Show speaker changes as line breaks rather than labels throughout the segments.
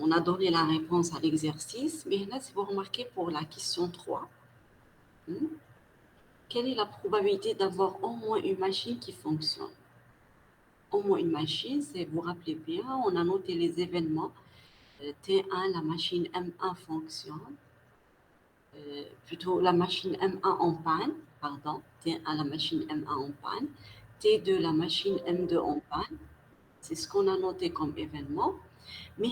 on a donné la réponse à l'exercice, mais là, si vous remarquez pour la question 3, quelle est la probabilité d'avoir au moins une machine qui fonctionne? Au moins une machine, c'est, vous vous rappelez bien, on a noté les événements. T1, la machine M1 fonctionne. Plutôt la machine M1 en panne, pardon. T1, la machine M1 en panne. T2, la machine M2 en panne. C'est ce qu'on a noté comme événement. Mais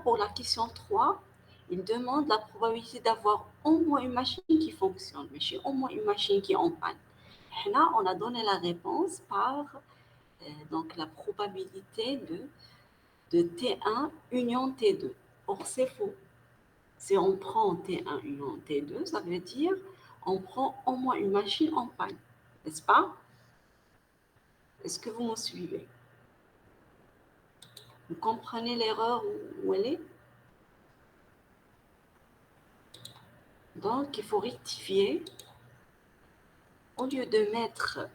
pour la question 3, il demande la probabilité d'avoir au moins une machine qui fonctionne, mais au moins une machine qui est en panne. Là, on a donné la réponse par donc la probabilité de T1 union T2. Or, c'est faux. Si on prend T1 union T2, ça veut dire on prend au moins une machine en panne, n'est-ce pas? Est-ce que vous me suivez? Vous comprenez l'erreur où elle est? Donc, il faut rectifier. Au lieu de mettre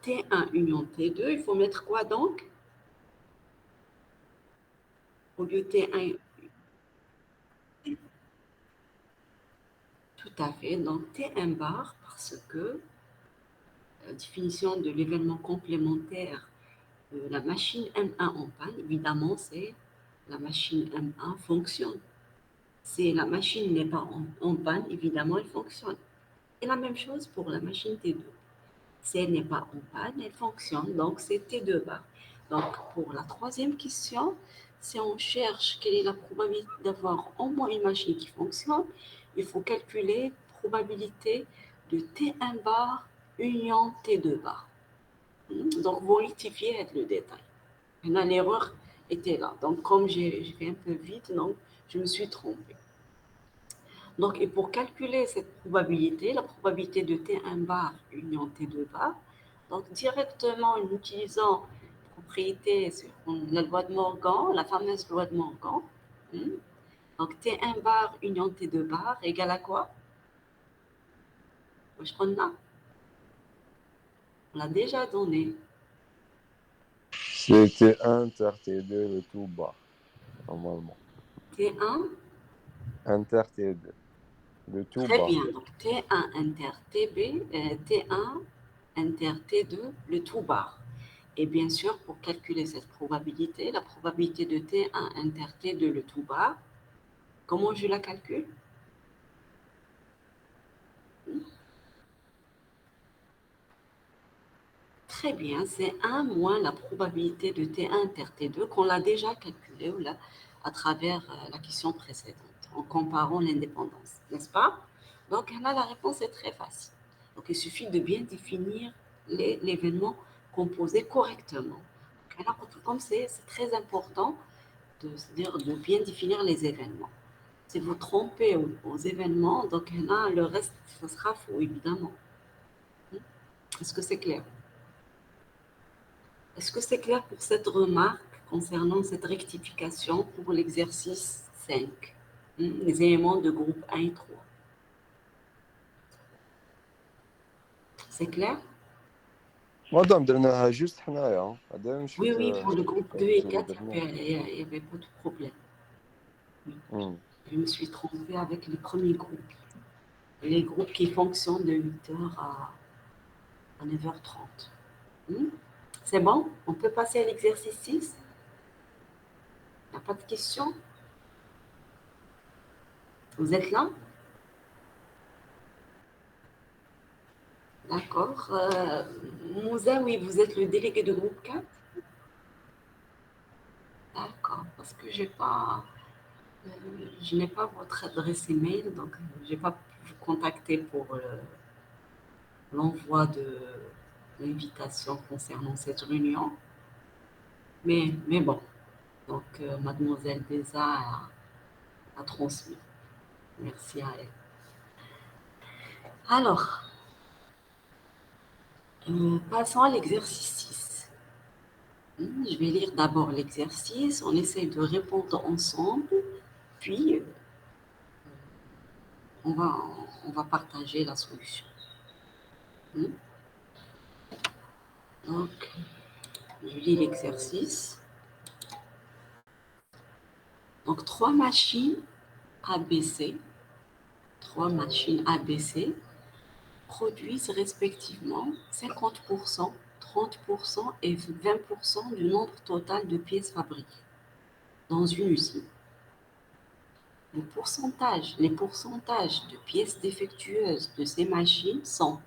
T1 union T2, il faut mettre quoi donc? Au lieu de T1, tout à fait, donc T1 bar, parce que la définition de l'événement complémentaire de la machine M1 en panne, évidemment, c'est la machine M1 fonctionne. Si la machine n'est pas en panne, évidemment, elle fonctionne. Et la même chose pour la machine T2. Si elle n'est pas en panne, elle fonctionne, donc c'est T2 bar. Donc, pour la troisième question, si on cherche quelle est la probabilité d'avoir au moins une machine qui fonctionne, il faut calculer la probabilité de T1 bar union T2 bar. Donc, vous rectifiez le détail. Maintenant, l'erreur était là. Donc, comme j'ai fait un peu vite, donc, je me suis trompée. Donc, et pour calculer cette probabilité, la probabilité de T1 bar union T2 bar, donc directement en utilisant propriété sur la loi de Morgan, la fameuse loi de Morgan, donc T1 bar union T2 bar égale à quoi? Je prends là. On l'a déjà donné.
C'était inter T2 le tout bas, normalement.
T1,
Inter T2, le tout
très
bas.
bien. Donc T1 inter TB, T1 inter T2, le tout bar. Et bien sûr, pour calculer cette probabilité, la probabilité de T1 inter T2, le tout bar, comment je la calcule? Très bien, c'est 1 moins la probabilité de T1 inter T2 qu'on l'a déjà calculée ou là, à travers la question précédente, en comparant l'indépendance, n'est-ce pas? Donc là, la réponse est très facile. Donc il suffit de bien définir l'événement composé correctement. Donc, là, comme c'est très important c'est-à-dire de bien définir les événements. Si vous trompez aux événements, donc là, le reste, ça sera faux, évidemment. Est-ce que c'est clair? Est-ce que c'est clair pour cette remarque concernant cette rectification pour l'exercice 5, les éléments de groupe 1 et 3? C'est clair?
Madame, درناها juste حنايا هذا ماشي
Oui,
في
oui, pour le groupe 2 et
الجزء اللي
4,
درناه.
il n'y avait pas de problème. Oui.
مم.
Je me suis trompée avec les premiers groupes. Les groupes qui fonctionnent de 8h à 9h30. C'est bon? On peut passer à l'exercice 6? Il n'y a pas de questions? Vous êtes là? D'accord. Moussa, oui, vous êtes le délégué de groupe 4? D'accord, parce que je n'ai pas votre adresse email, donc je n'ai pas pu vous contacter pour l'envoi de l'invitation concernant cette réunion. Mais bon, donc mademoiselle Beza a transmis. Merci à elle. Alors, passons à l'exercice 6. Je vais lire d'abord l'exercice, on essaie de répondre ensemble, puis on va, on va partager la solution. Donc, je lis l'exercice. Donc, trois machines ABC produisent respectivement 50%, 30% et 20% du nombre total de pièces fabriquées dans une usine. Les pourcentages de pièces défectueuses de ces machines sont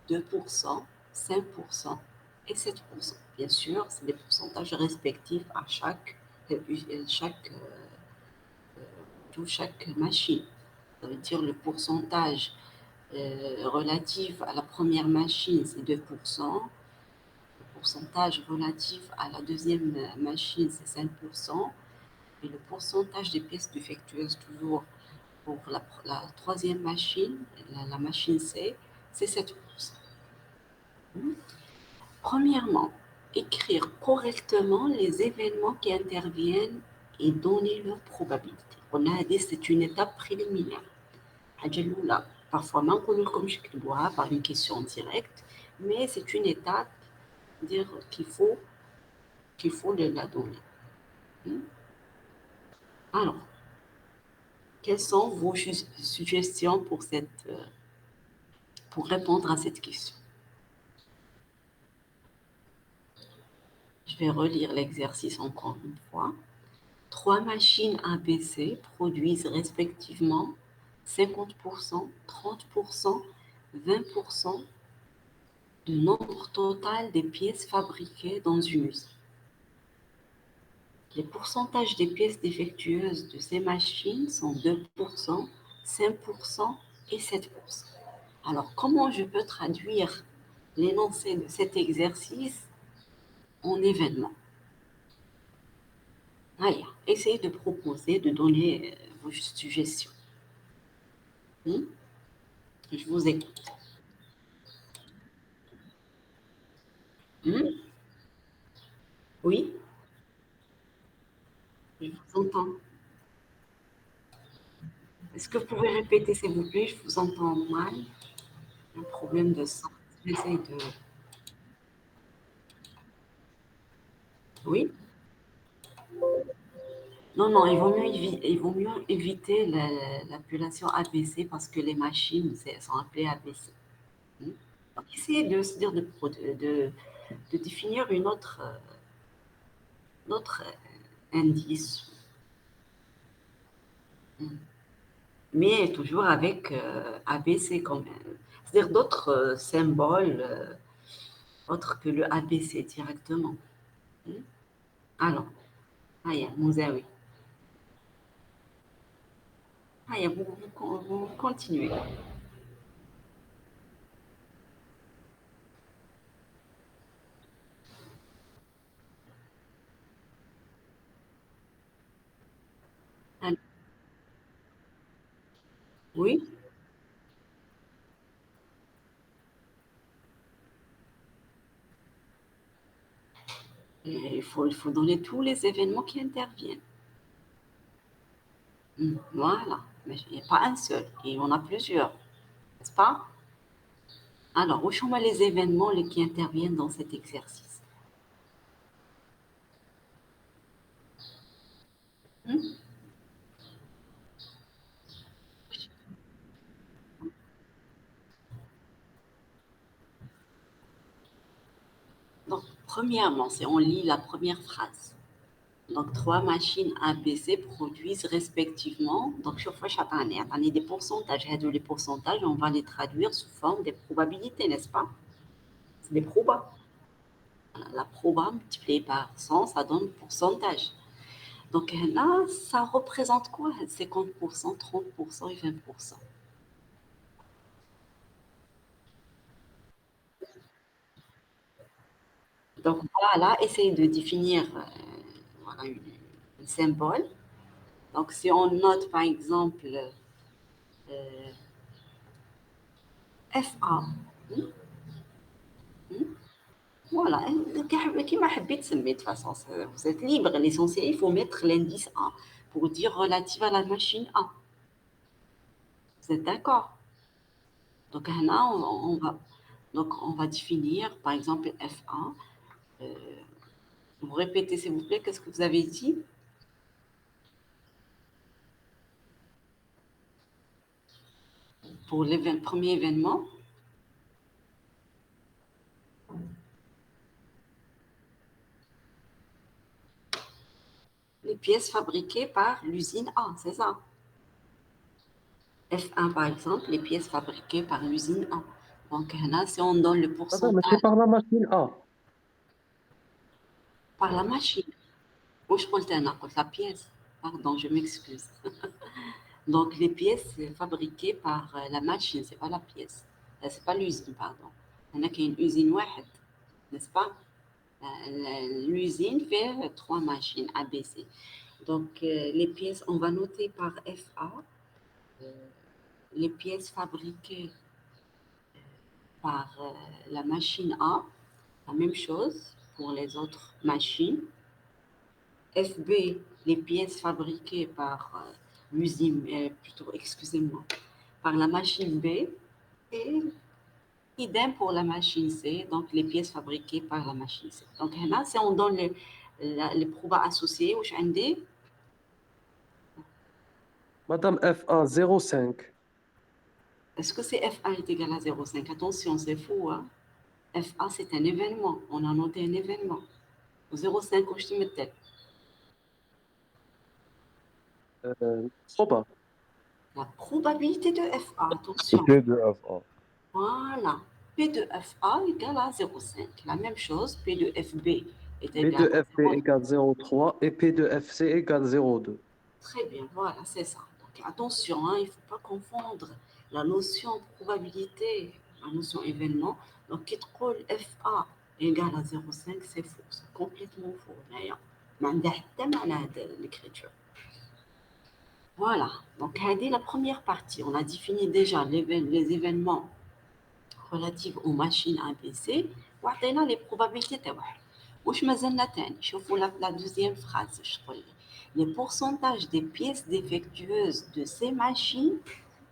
2%, 5% et 7%. Bien sûr, c'est des pourcentages respectifs à chaque machine. Ça veut dire le pourcentage relatif à la première machine, c'est 2%. Le pourcentage relatif à la deuxième machine, c'est 5%. Et le pourcentage des pièces défectueuses, toujours pour la troisième machine, la machine C, c'est 7%. Premièrement, écrire correctement les événements qui interviennent et donner leur probabilité. On a dit c'est une étape préliminaire. Parfois, comme je par une question directe, mais c'est une étape dire qu'il faut la donner. Alors, quelles sont vos suggestions pour répondre à cette question? Je vais relire l'exercice encore une fois. Trois machines ABC produisent respectivement 50%, 30%, 20% du nombre total des pièces fabriquées dans une usine. Les pourcentages des pièces défectueuses de ces machines sont 2%, 5% et 7%. Alors, comment je peux traduire l'énoncé de cet exercice en événement? Allez, essayez de proposer, de donner vos suggestions. Je vous écoute. Oui, je vous entends. Est-ce que vous pouvez répéter, s'il vous plaît? Je vous entends mal. Un problème de son. J'essaie de... Oui? Non, non, il vaut mieux éviter l'appellation ABC parce que les machines sont appelées ABC. Donc, essayez de se dire de définir notre indice, mais toujours avec ABC quand même. C'est-à-dire d'autres symboles autres que le ABC directement. Alors, Aya, Mouzaoui. Aya, vous continuez. Alors, oui, il faut donner tous les événements qui interviennent. Voilà, mais il n'y a pas un seul, il y en a plusieurs, n'est-ce pas? Alors, où sont les événements qui interviennent dans cet exercice? Hmm? Donc, premièrement, si on lit la première phrase. Donc, trois machines ABC produisent respectivement, donc chaque fois, chaque année, des pourcentages. Et les pourcentages, on va les traduire sous forme des probabilités, n'est-ce pas? C'est des probas. La proba multipliée par 100, ça donne pourcentage. Donc là, ça représente quoi? 50%, 30% et 20%. Donc voilà, essayez de définir voilà, un symbole. Donc si on note par exemple FA, voilà, qui m'a habité de toute façon, vous êtes libre. L'essentiel, il faut mettre l'indice A pour dire relative à la machine A. Vous êtes d'accord? Donc là, on va définir par exemple FA. Vous répétez s'il vous plaît, qu'est-ce que vous avez dit? Pour le premier événement, les pièces fabriquées par l'usine A, c'est ça. F1 par exemple, les pièces fabriquées par l'usine A. Donc là, si on donne le
هذا ماشي
pourcentage
par la machine A.
par la machine, واش قلت أنا؟ قلت la pièce. Pardon, je m'excuse. Donc les pièces fabriquées par la machine, c'est pas la pièce. C'est pas l'usine, pardon. Il y a une usine واحد, n'est-ce pas? L'usine fait trois machines ABC. Donc les pièces, on va noter par FA les pièces fabriquées par la machine A, la même chose pour les autres machines. FB, les pièces fabriquées par l'usine, plutôt, excusez-moi, par la machine B. Et idem pour la machine C, donc les pièces fabriquées par la machine C. Donc là, si on donne les probas associés, واش عندي؟
Madame FA 0,5.
Est-ce que c'est FA est égal à 0,5? Attention, c'est fou, hein? FA, c'est un événement. On a noté un événement. 0,5, واش تمثل؟
Proba.
La probabilité de FA, attention.
P de FA.
Voilà. P de FA égale à 0,5. La même chose, P de FB est
B
égal
de
à
FB
0,5.
égale 0,3 et P de FC égale 0,2.
Très bien, voilà, c'est ça. Donc attention, hein, il ne faut pas confondre la notion probabilité, la notion événement. Donc, qui te colle FA égale à 0,5, c'est faux, c'est complètement faux. D'ailleurs, l'écriture. Voilà, donc c'est la première partie. On a défini déjà les événements relatifs aux machines ABC. وعطينا les probabilités تاعهم. واش مازلنا تاني؟ شوفوا la deuxième phrase. Les pourcentages des pièces défectueuses de ces machines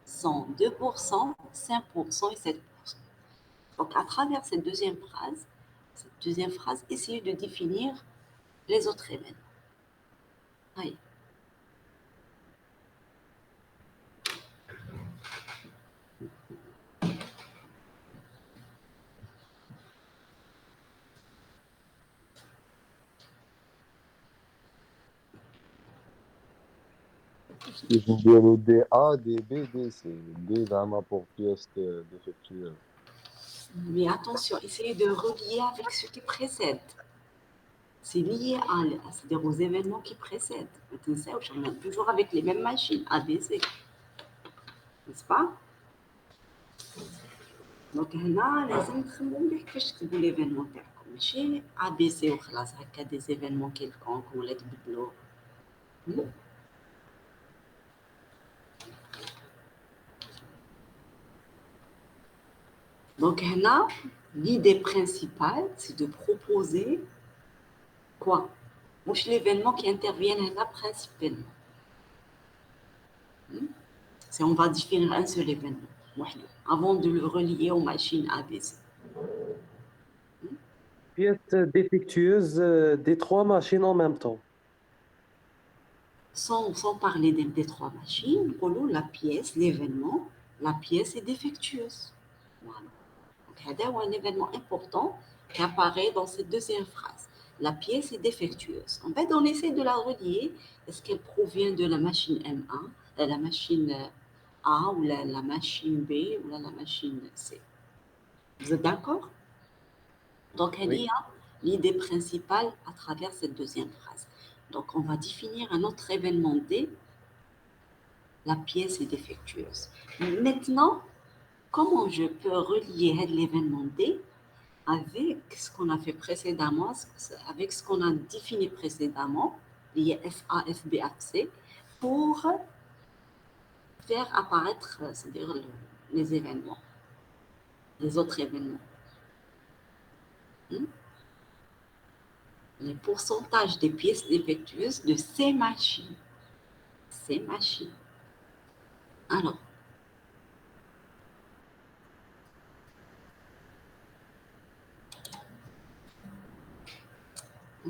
sont 2%, 5% et 7%. Donc, à travers cette deuxième phrase, essayez de définir les autres événements. Allez.
كيف نديرو دي A, دي B, دي C. D زعما pour pièce défectueuse.
Mais attention, essayez de relier avec ce qui précède. C'est lié c'est-à-dire aux événements qui précèdent. On est toujours avec les mêmes machines, ABC. N'est-ce pas? Donc, هنا لازم تخمموا مليح كيفاش تكتبوا l'événement تاعكم. ماشي ABC وخلاص هكا des événements quelconques ولا تبدلوا. Donc, هنا, l'idée principale, c'est de proposer quoi? مش l'événement qui intervient là principalement. Si on va définir un seul événement, avant de le relier aux machines ABC.
Pièce défectueuse des trois machines en même temps.
Sans parler des trois machines, la pièce, l'événement, la pièce est défectueuse. Voilà. Donc, c'est un événement important qui apparaît dans cette deuxième phrase. La pièce est défectueuse. En fait, on essaie de la relier. Est-ce qu'elle provient de la machine M1, la machine A ou la machine B ou la machine C? Vous êtes d'accord? Donc, il y
Oui.
a l'idée principale à travers cette deuxième phrase. Donc, on va définir un autre événement D. La pièce est défectueuse. Maintenant, comment je peux relier l'événement D avec ce qu'on a fait précédemment, avec ce qu'on a défini précédemment, lié FA, FB, AC, pour faire apparaître, c'est-à-dire les événements, les autres événements. Les pourcentages des pièces défectueuses de ces machines. Ces machines. Alors,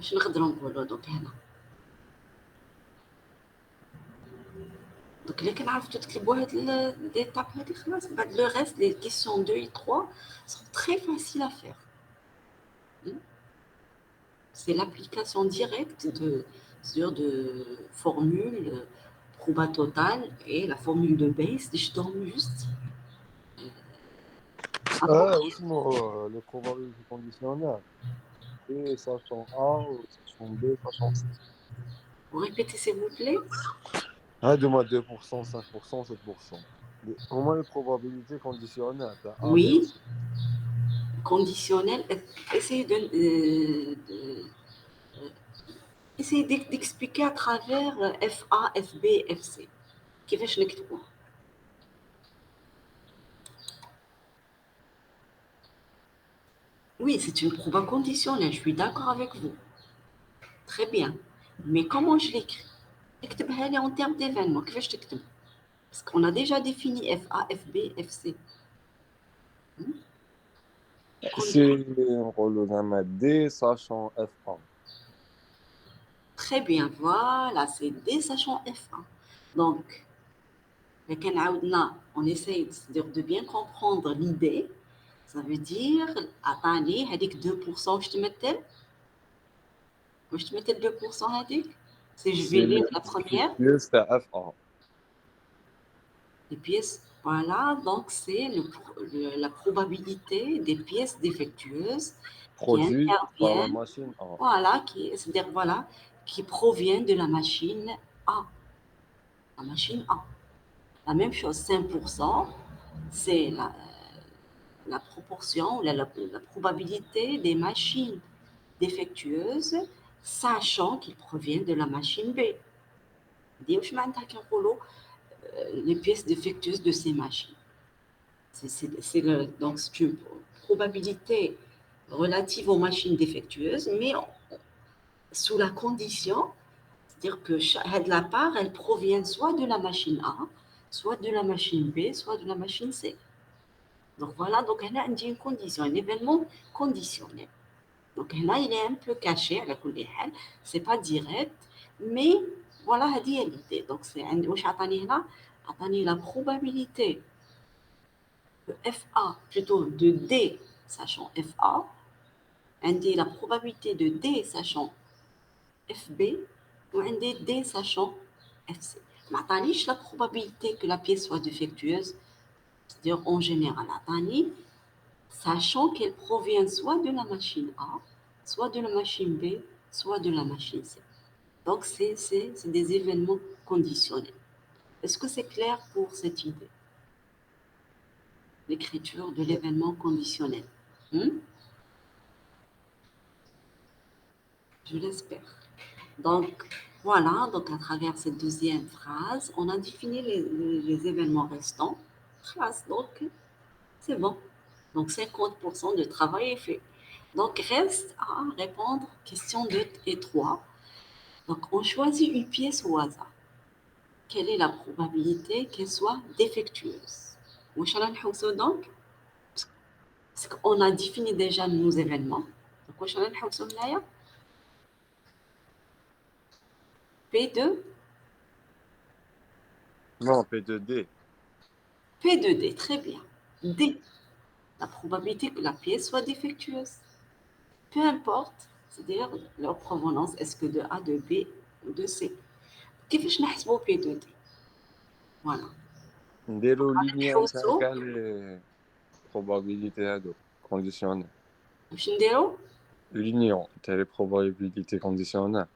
je vais donc Donc, les canards, toutes les boîtes, les tapes, le reste, les questions 2 et 3 sont très faciles à faire. C'est l'application directe de formule proba totale et la formule de base. Je donne juste.
Ah, اسمه les probabilités conditionnelles. B sachant A ou sachant B sachant C.
Vous répétez, s'il vous plaît.
Ah, de 2%, 5%, 7%. Au moins les probabilités conditionnelles. T'as A, B ou
Oui,
C.
conditionnel. Essayez d'expliquer à travers FA, FB, FC. كيفاش نكتبوا. Oui, c'est une proba conditionnelle, je suis d'accord avec vous. Très bien. Mais comment je l'écris? اكتبها لي en termes d'événements. كيفاش تكتب؟ Parce qu'on a déjà défini FA, FB, FC.
C'est le gamma D sachant F1.
Très bien, voilà, c'est D sachant F1. Donc, on essaye de bien comprendre l'idée. Ça veut dire, attendez, هذيك 2%, je te mettais 2% هذيك. Si je vais
C'est
lire
le
la première,
c'est F1.
les pièces, voilà, donc c'est la probabilité des pièces défectueuses qui
Produit par la
interviennent,
machine A.
voilà, c'est-à-dire, voilà, qui proviennent de la machine A. La machine A. La même chose, 5%, c'est la proportion, la probabilité des machines défectueuses, sachant qu'ils proviennent de la machine B. دي واش معناتها كي نقولوا les pièces défectueuses de ces machines. Donc c'est une probabilité relative aux machines défectueuses, mais sous la condition, c'est-à-dire que de la part, elles proviennent soit de la machine A, soit de la machine B, soit de la machine C. Donc voilà, donc elle a une condition, un événement conditionnel. Donc là, il est un peu caché, à la coulière, c'est pas direct, mais voilà, l'idée. Donc c'est la probabilité de FA, plutôt de D sachant FA, indique la probabilité de D sachant FB, ou indique D sachant FC. Maintenant, la probabilité que la pièce soit défectueuse, c'est-à-dire en général, sachant qu'elle provient soit de la machine A, soit de la machine B, soit de la machine C. Donc, c'est des événements conditionnels. Est-ce que c'est clair pour cette idée? L'écriture de l'événement conditionnel. Je l'espère. Donc, voilà, donc à travers cette deuxième phrase, on a défini les événements restants. Donc, c'est bon. Donc, 50% de travail est fait. Donc, reste à répondre aux questions 2 et 3. Donc, on choisit une pièce au hasard. Quelle est la probabilité qu'elle soit défectueuse? Donc, parce qu'on a défini déjà nos événements. Donc, P2,
Non, P2D.
P2D, très bien. D, la probabilité que la pièce soit défectueuse. Peu importe, c'est-à-dire leur provenance, est-ce que de A, de B ou de C. كيفاش نحسبوا P2D? Voilà.
نديرو l'union تاع
نحوسوا
كاع les probabilités هادو conditionnelles.
باش نديروا
L'union تاع les probabilités conditionnelles.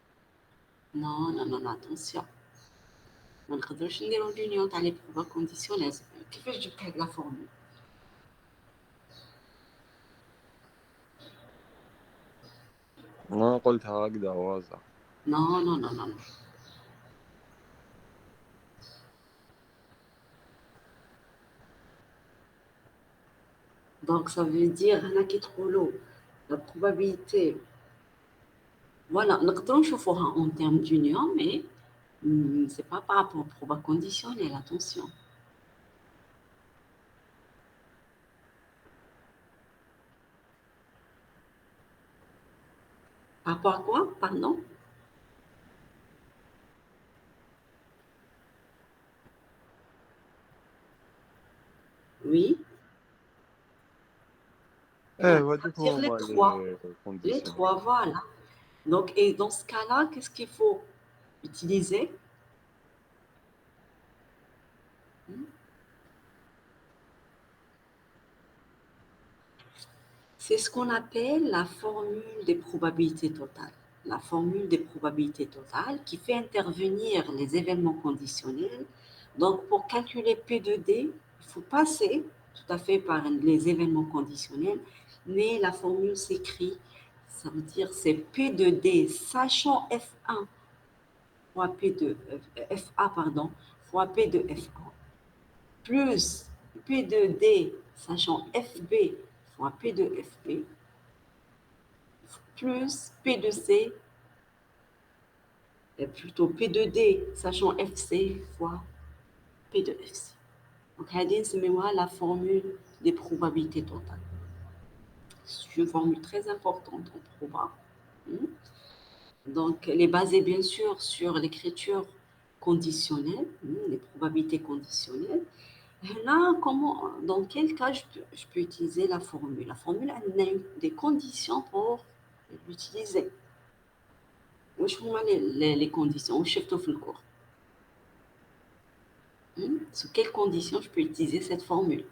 non non non non, attention, ما نقدروش نديروا l'union تاع les proba conditionnels. كيفاش جبت هاد لا فورمول؟
أنا قلتها هكذا au hasard.
non non non non non. Donc ça veut dire هنا كي تقولوا la probabilité, voilà, نقدروا نشوفوها en termes d'union, mais c'est pas par rapport au proba conditionnel, attention. Par rapport à quoi? Pardon? Oui,
Eh,
voilà, ça veut dire les trois.
les
Les
conditions.
trois, voilà. Donc, et dans ce cas-là, qu'est-ce qu'il faut utiliser? C'est ce qu'on appelle la formule des probabilités totales. La formule des probabilités totales qui fait intervenir les événements conditionnels. Donc, pour calculer P de D, il faut passer tout à fait par les événements conditionnels, mais la formule s'écrit, ça veut dire c'est P de D, sachant F1 fois P de FA, pardon, fois P de F1, plus P de D, sachant FB fois P de FB, plus P de C, plutôt P de D, sachant FC fois P de FC. Donc, c'est la formule des probabilités totales. C'est une formule très importante en proba. Donc, elle est basée bien sûr sur l'écriture conditionnelle, les probabilités conditionnelles. Là, dans quel cas je peux utiliser la formule? La formule a des conditions pour l'utiliser. Où sont les conditions? Où je le cours? Sous quelles conditions je peux utiliser cette formule?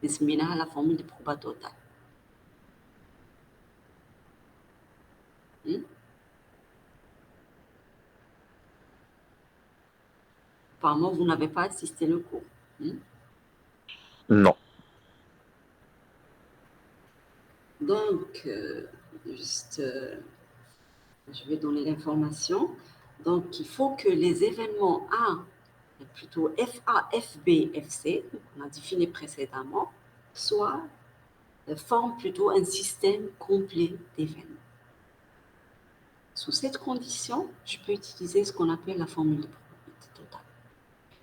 C'est la formule de proba totale. Apparemment, vous n'avez pas assisté le cours.
Non.
Donc, je vais donner l'information. Donc, il faut que les événements A, plutôt FA, FB, FC, on a défini précédemment, forment plutôt un système complet d'événements. Sous cette condition, je peux utiliser ce qu'on appelle la formule de probabilité totale.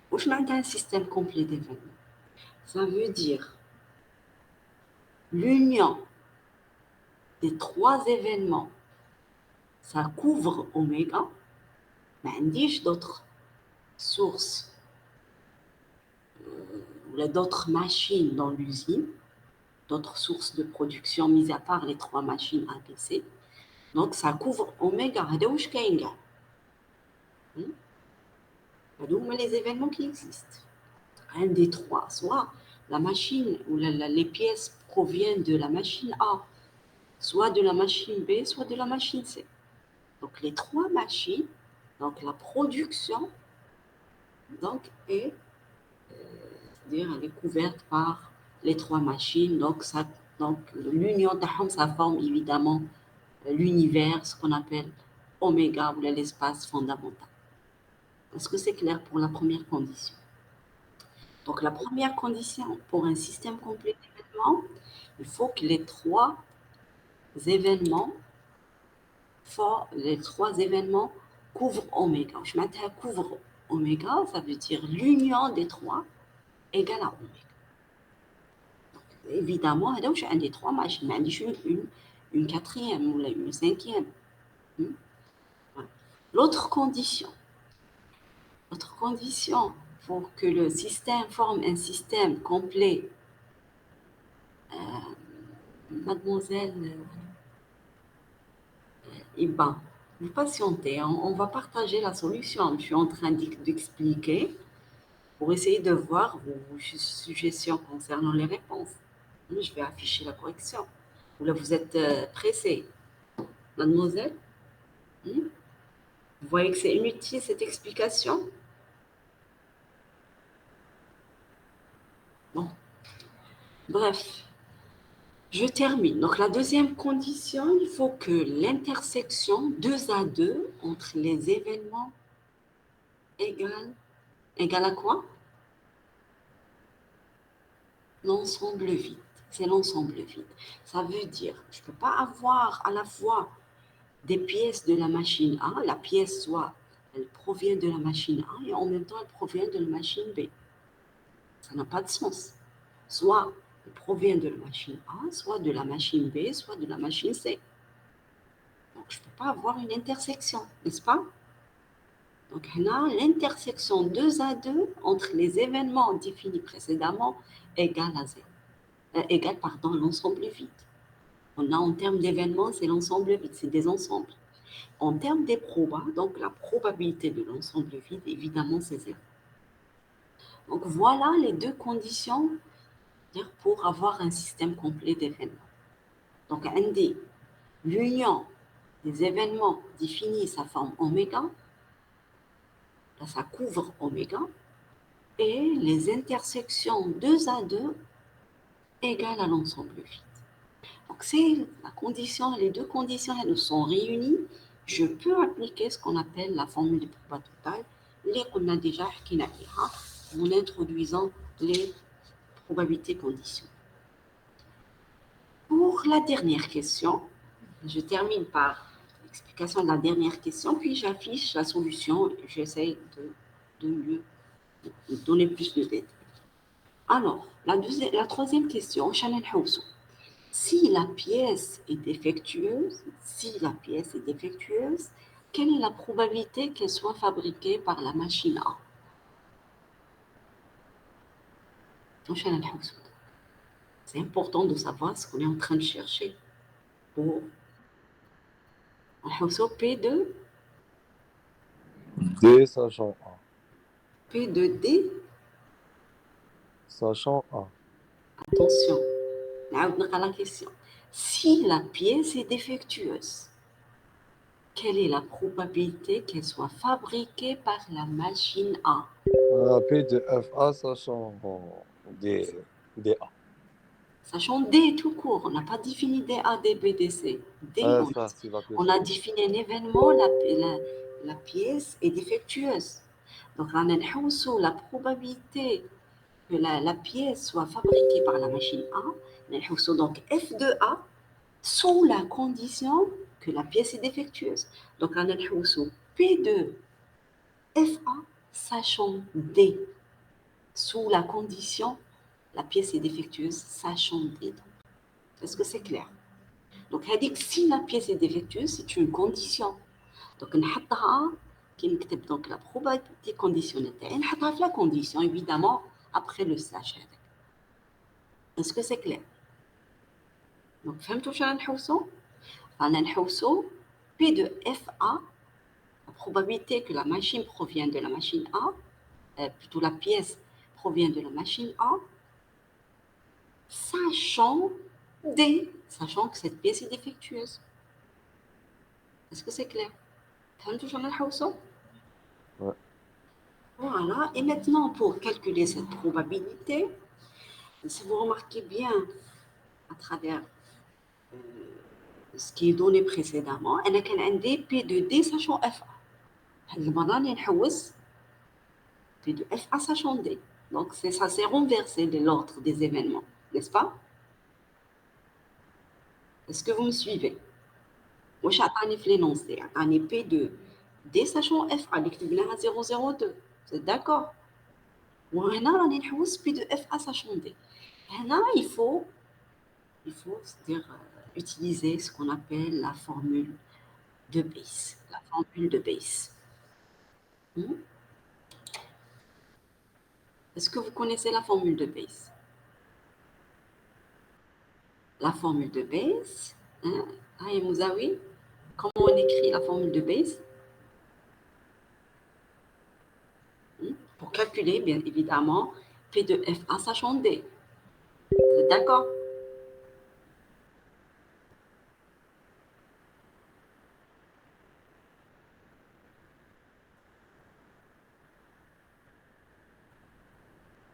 Où je mets un système complet d'événements. Ça veut dire l'union des trois événements, ça couvre oméga, mais indique d'autres sources ou d'autres machines dans l'usine, d'autres sources de production, mis à part les trois machines ABC. Donc, ça couvre oméga. Les événements qui existent. Un des trois, soit la machine ou les pièces proviennent de la machine A, soit de la machine B, soit de la machine C. Donc, les trois machines, donc la production, donc, elle est couverte par les trois machines. Donc, l'union d'Aham, ça forme évidemment l'univers, ce qu'on appelle oméga ou l'espace fondamental. Est-ce que c'est clair pour la première condition? Donc, la première condition pour un système complet d'événements, il faut que les trois événements couvrent oméga. Je m'attends à couvre oméga, ça veut dire l'union des trois égale à oméga. Donc, évidemment, j'ai un des trois machines, mais j'ai une quatrième ou une cinquième. Voilà. L'autre condition pour que le système forme un système complet, mademoiselle Iba, vous patientez, on va partager la solution. Je suis en train d'expliquer pour essayer de voir vos suggestions concernant les réponses. Je vais afficher la correction. Ou là, vous êtes pressé. Mademoiselle, vous voyez que c'est inutile cette explication? Bon, bref, je termine. Donc, la deuxième condition, il faut que l'intersection 2 à 2 entre les événements égale à quoi? L'ensemble vide. C'est l'ensemble vide. Ça veut dire, je ne peux pas avoir à la fois des pièces de la machine A, la pièce soit elle provient de la machine A et en même temps elle provient de la machine B. Ça n'a pas de sens. Soit elle provient de la machine A, soit de la machine B, soit de la machine C. Donc je ne peux pas avoir une intersection, n'est-ce pas? Donc, l'intersection 2 à 2 entre les événements définis précédemment égale à 0. Égale, pardon, l'ensemble vide. On a en termes d'événements, c'est l'ensemble vide, c'est des ensembles. En termes des probas, donc la probabilité de l'ensemble vide, évidemment, c'est 0. Donc, voilà les deux conditions pour avoir un système complet d'événements. Donc, l'union des événements définit sa forme oméga, là, ça couvre oméga, et les intersections 2 à 2 égales à l'ensemble vide. Donc, c'est la condition, les deux conditions, elles sont réunies. Je peux appliquer ce qu'on appelle la formule de proba totale, les qu'on a déjà en introduisant les probabilités conditionnelles. Pour la dernière question, je termine par l'explication de la dernière question, puis j'affiche la solution. J'essaie de mieux donner plus de détails. Alors, la troisième question, si la pièce est défectueuse, quelle est la probabilité qu'elle soit fabriquée par la machine A? C'est important de savoir ce qu'on est en train de chercher pour P2
D sachant A.
P2D.
Sachant A.
Attention, la question. Si la pièce est défectueuse, quelle est la probabilité qu'elle soit fabriquée par la machine A?
P de FA sachant D, DA.
Sachant D tout court, on n'a pas défini DA, DB, DC. D,
Ça, c'est la pièce.
on a défini un événement, la pièce est défectueuse. Donc, on a la probabilité que la pièce soit fabriquée par la machine A. Donc, F de A sous la condition que la pièce est défectueuse. Donc, on a P de FA sachant D sous la condition la pièce est défectueuse sachant D. Est-ce que c'est clair? Donc, elle dit que si la pièce est défectueuse, c'est une condition. Donc, on نكتب donc la probabilité conditionnelle. On la condition, évidemment, après le slash. Est-ce que c'est clair? Donc, فهمتوا شنو نحوسوا؟ أنا نحوسوا P de FA, la probabilité que la machine provient de la machine A, plutôt la pièce provient de la machine A, sachant D, sachant que cette pièce est défectueuse. Est-ce que c'est clair? فهمتوا شنو نحوسوا؟
Ouais.
Voilà, et maintenant pour calculer cette probabilité, si vous remarquez bien à travers ce qui est donné précédemment, on a un P de D sachant FA. المرة اللي نحوس P de FA sachant D. Donc ça s'est renversé de l'ordre des événements, n'est-ce pas? Est-ce que vous me suivez? واش عطاني في l'énoncé عطاني P de D sachant FA اللي كتبناها 002. Vous êtes d'accord? وهنا راني نحوس P de FA sachant D. هنا il faut c'est-à-dire utiliser ce qu'on appelle la formule de Bayes. La formule de Bayes. Est-ce que vous connaissez la formule de Bayes? La formule de Bayes, hein? Aïe Mouzaoui, comment on écrit la formule de Bayes? Pour calculer, bien évidemment, P de FA sachant D. Vous êtes d'accord?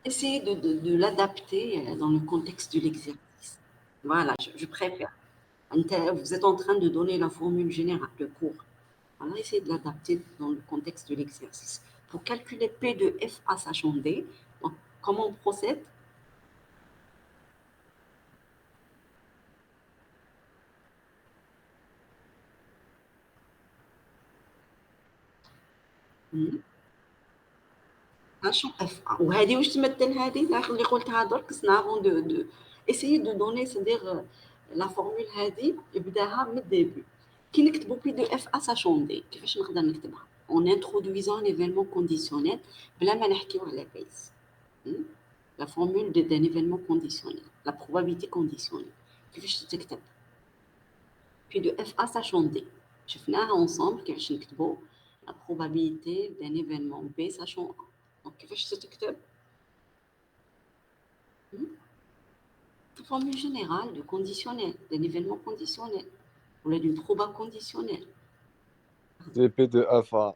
Essayez de l'adapter dans le contexte de l'exercice. Voilà, je préfère. Vous êtes en train de donner la formule générale de cours. Alors, essayez de l'adapter dans le contexte de l'exercice. Pour calculer P de FA sachant D, donc, comment on procède? Sachant FA. وهذه واش تمثل هذه اللي قلتها درك سنافون دو essayez de donner c'est-à-dire la formule هذه يبداها من الديبي كي نكتبوا بي دو اف ا ساشون دي كيفاش نقدر نكتبها en introduisant l'événement conditionnel, بلا ما نحكيو على base. La formule d'un événement conditionnel, la probabilité conditionnelle. كيفاش تكتب؟ Puis de F A sachant D. شفناها ensemble كيفاش نكتبوا la probabilité d'un événement B sachant A. Donc كيفاش تكتب؟ La formule générale de conditionnel, d'un événement conditionnel, ou d'une proba conditionnelle.
C'est P de F A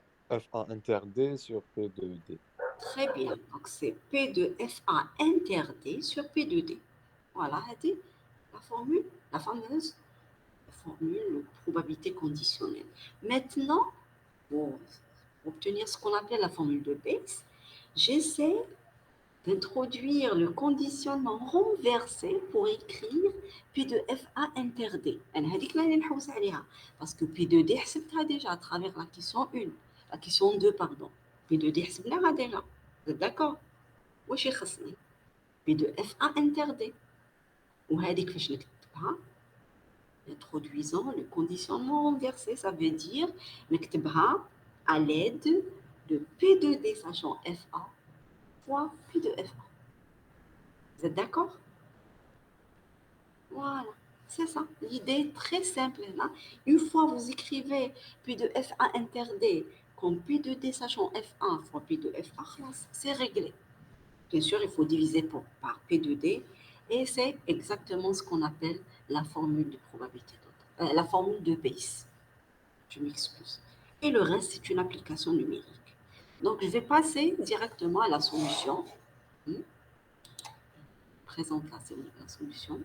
inter D sur P de D.
Très bien. Donc, c'est P de FA inter D sur P de D. Voilà, c'est la formule, la fameuse formule probabilité conditionnelle. Maintenant, pour obtenir ce qu'on appelle la formule de Bayes, j'essaie d'introduire le conditionnement renversé pour écrire P de FA inter D. Parce que P de D, c'est déjà à travers la question 1, la question 2, pardon. P de D, c'est déjà. Vous êtes d'accord? واش يخصني P de FA inter D وهذيك كيفاش نكتبها introduisant le conditionnement renversé, ça veut dire نكتبها à l'aide de P de D sachant FA fois P de FA. Vous êtes d'accord? Voilà, c'est ça. L'idée est très simple là. Une fois vous écrivez P de FA inter D comme P de D sachant F1 fois P de FA, c'est réglé. Bien sûr, il faut diviser par P de D et c'est exactement ce qu'on appelle la formule de probabilité totale, la formule de Bayes. Je m'excuse. Et le reste, c'est une application numérique. Donc, je vais passer directement à la solution. Présente la solution.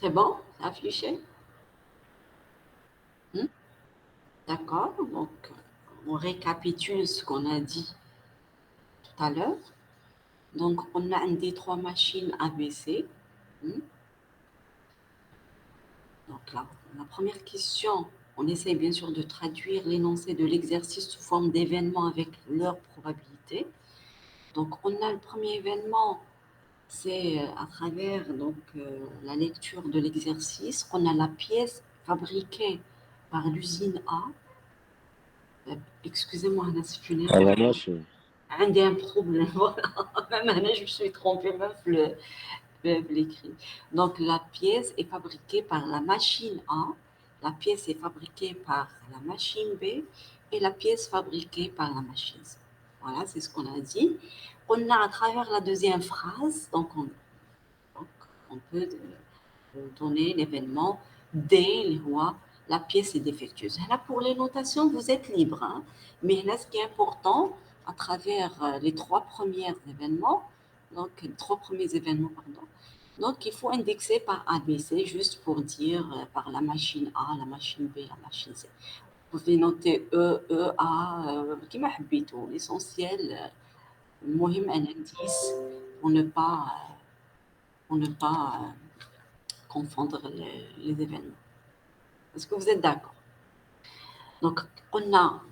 C'est bon? C'est affiché? D'accord. Donc, on récapitule ce qu'on a dit tout à l'heure. Donc, on a des 3 machines ABC. Donc, la première question, on essaie bien sûr de traduire l'énoncé de l'exercice sous forme d'événements avec leur probabilité. Donc, on a le premier événement, c'est à travers la lecture de l'exercice, on a la pièce fabriquée par l'usine A. Excusez-moi, Anna, c'est une
À la
erreur.
machine.
عندي un problème, voilà. Même Anna, je me suis trompée, même l'écrit. Donc, la pièce est fabriquée par la machine A, la pièce est fabriquée par la machine B et la pièce fabriquée par la machine C. Voilà, c'est ce qu'on a dit. On a à travers la deuxième phrase, donc on peut donner l'événement D, la pièce est défectueuse. Là, pour les notations, vous êtes libre. Hein? Mais là, ce qui est important, à travers les 3 premiers événements, donc il faut indexer par ABC juste pour dire par la machine A, la machine B, la machine C. Vous pouvez noter E, A, qui m'a habité. L'essentiel, un indice pour ne pas confondre les événements. Est-ce que vous êtes d'accord? Donc,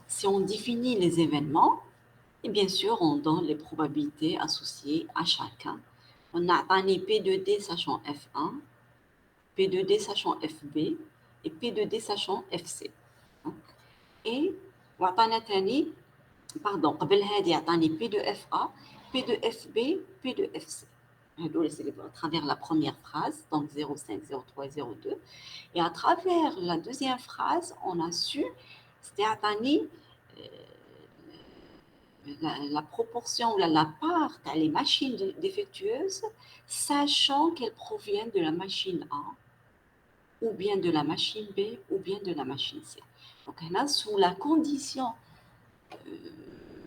si on définit les événements, et bien sûr, on donne les probabilités associées à chacun. On a un P de D sachant F1, P de D sachant FB et P de D sachant FC. Et وعطانا تاني قبل هذه عطاني P de FA, P de FB, P de FC. À travers la première phrase, donc 0,5, 0,3, 0,2. Et à travers la deuxième phrase, on a su, c'était la proportion ou la part des machines défectueuses, sachant qu'elles proviennent de la machine A, ou bien de la machine B, ou bien de la machine C. Donc, là, sous la condition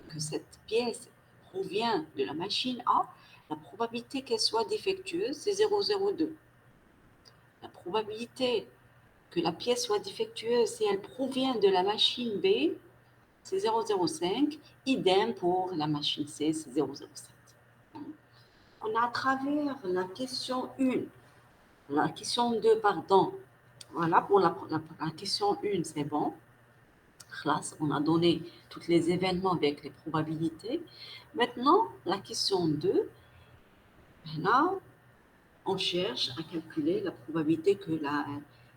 que cette pièce provient de la machine A, la probabilité qu'elle soit défectueuse, c'est 0,02. La probabilité que la pièce soit défectueuse si elle provient de la machine B, c'est 0,05. Idem pour la machine C, c'est 0,07. On a à travers la question 1, la question 2, pardon. Voilà, pour la question 1, c'est bon. Classe, on a donné tous les événements avec les probabilités. Maintenant, la question 2, là, on cherche à calculer la probabilité que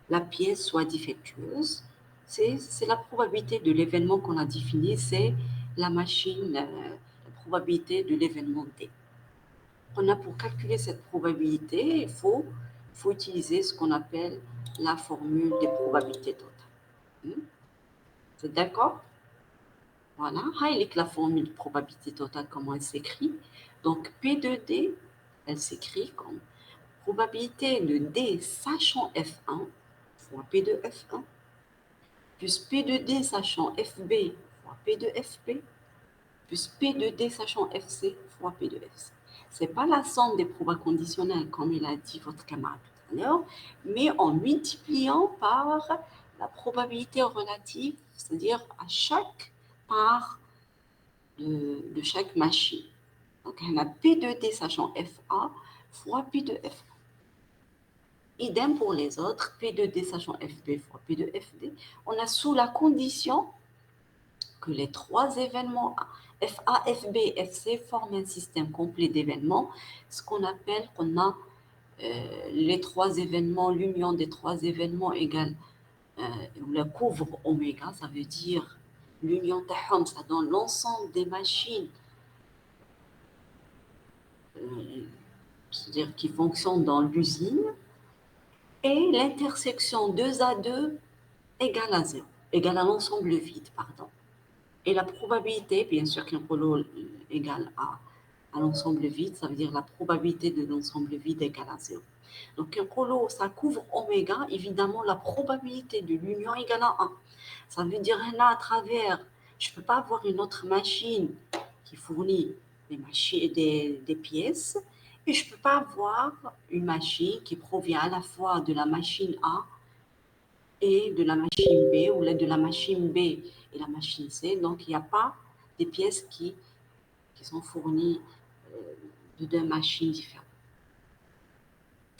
la pièce soit défectueuse. C'est la probabilité de l'événement qu'on a défini, c'est la machine, la probabilité de l'événement D. On a pour calculer cette probabilité, il faut utiliser ce qu'on appelle la formule des probabilités totales. Vous êtes d'accord? Voilà, avec la formule de probabilité totale, comment elle s'écrit. Donc, P de D, elle s'écrit comme probabilité de D sachant F1 fois P de F1, plus P de D sachant FB fois P de FB, plus P de D sachant FC fois P de FC. Ce n'est pas la somme des probas conditionnels, comme il a dit votre camarade tout à l'heure, mais en multipliant par la probabilité relative, c'est-à-dire à chaque part de chaque machine. Donc, on a P de D sachant FA fois P de FA. Idem pour les autres, P de D sachant FB fois P de FD. On a sous la condition que les trois événements FA, FB, FC forment un système complet d'événements, ce qu'on appelle, on a les trois événements, l'union des trois événements égale le couvre oméga, ça veut dire l'union تاعهم, ça donne l'ensemble des machines, c'est-à-dire qui fonctionnent dans l'usine, et l'intersection 2 à 2 égale à 0, égale à l'ensemble vide, pardon. Et la probabilité, bien sûr, qu'un polo égale à l'ensemble vide, ça veut dire la probabilité de l'ensemble vide égale à 0. Donc, un polo, ça couvre oméga, évidemment, la probabilité de l'union égale à 1. Ça veut dire là, à travers, je ne peux pas avoir une autre machine qui fournit des pièces, et je ne peux pas avoir une machine qui provient à la fois de la machine A et de la machine B, ou de la machine B et la machine C. Donc, il n'y a pas des pièces qui sont fournies de deux machines différentes.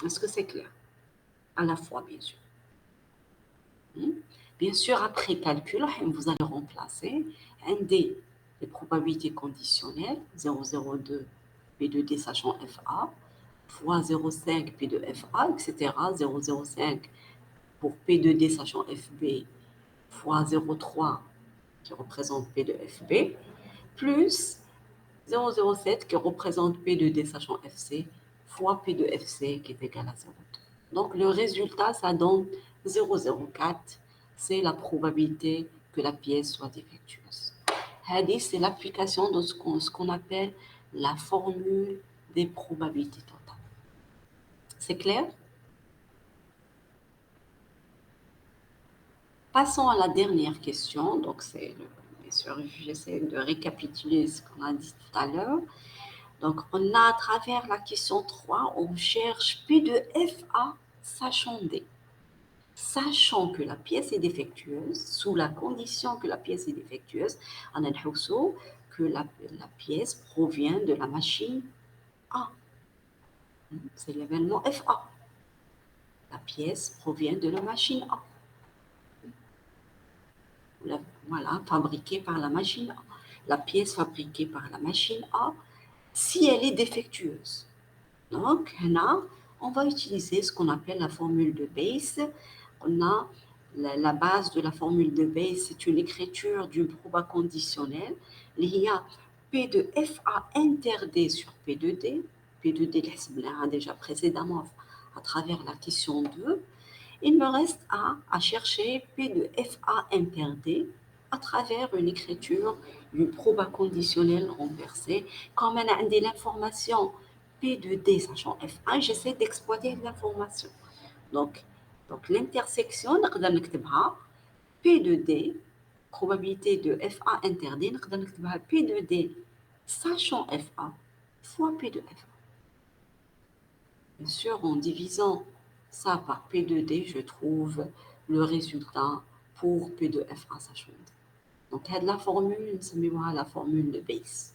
Est-ce que c'est clair? À la fois, bien sûr. Bien sûr, après calcul, vous allez remplacer un D, les probabilités conditionnelles, 0,02 P de D sachant FA, fois 0,5 P de FA, etc. 0,05 pour P de D sachant FB, fois 0,3 qui représente P de FB, plus 0,07 qui représente P de D sachant FC, fois P de FC qui est égal à 0,2. Donc le résultat, ça donne 0,04. C'est la probabilité que la pièce soit défectueuse. Hadith, c'est l'application de ce qu'on appelle la formule des probabilités totales. C'est clair? Passons à la dernière question. Donc, bien sûr, j'essaie de récapituler ce qu'on a dit tout à l'heure. Donc, on a à travers la question 3, on cherche P de FA sachant D. Sachant que la pièce est défectueuse, sous la condition que la pièce est défectueuse, on a que la pièce provient de la machine A. C'est l'événement FA. La pièce provient de la machine A. Voilà, fabriquée par la machine A. La pièce fabriquée par la machine A, si elle est défectueuse. Donc, là, on va utiliser ce qu'on appelle la formule de Bayes. On a la base de la formule de Bayes, c'est une écriture d'une proba conditionnelle. Il y a P de FA inter D sur P de D. P de D, on déjà précédemment à travers la question 2. Il me reste à chercher P de FA inter D à travers une écriture d'une proba conditionnelle renversée. Comme on a l'information P de D sachant F1, j'essaie d'exploiter l'information. Donc l'intersection, نقدر نكتبها P de D, probabilité de FA inter D, نقدر نكتبها P de D sachant FA fois P de FA. Bien sûr, en divisant ça par P de D, je trouve le résultat pour P de FA sachant D. Donc, la formule, نسميوها la formule de Bayes.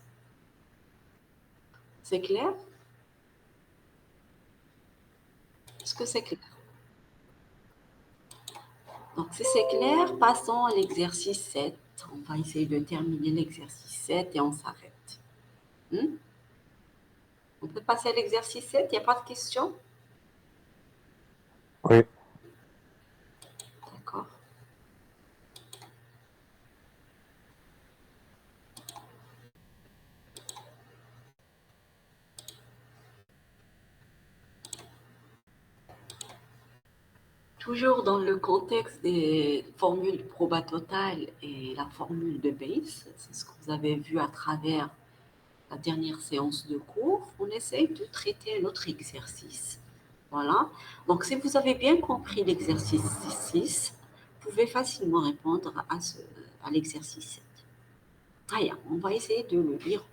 C'est clair? Est-ce que c'est clair? Donc, si c'est clair, passons à l'exercice 7. On va essayer de terminer l'exercice 7 et on s'arrête. On peut passer à l'exercice 7, il n'y a pas de questions?
Oui.
D'accord. Toujours dans le contexte des formules de proba totale et la formule de Bayes, c'est ce que vous avez vu à travers la dernière séance de cours, on essaye de traiter un autre exercice. Voilà. Donc, si vous avez bien compris l'exercice 6, vous pouvez facilement répondre à l'exercice 7. Allez, on va essayer de le lire.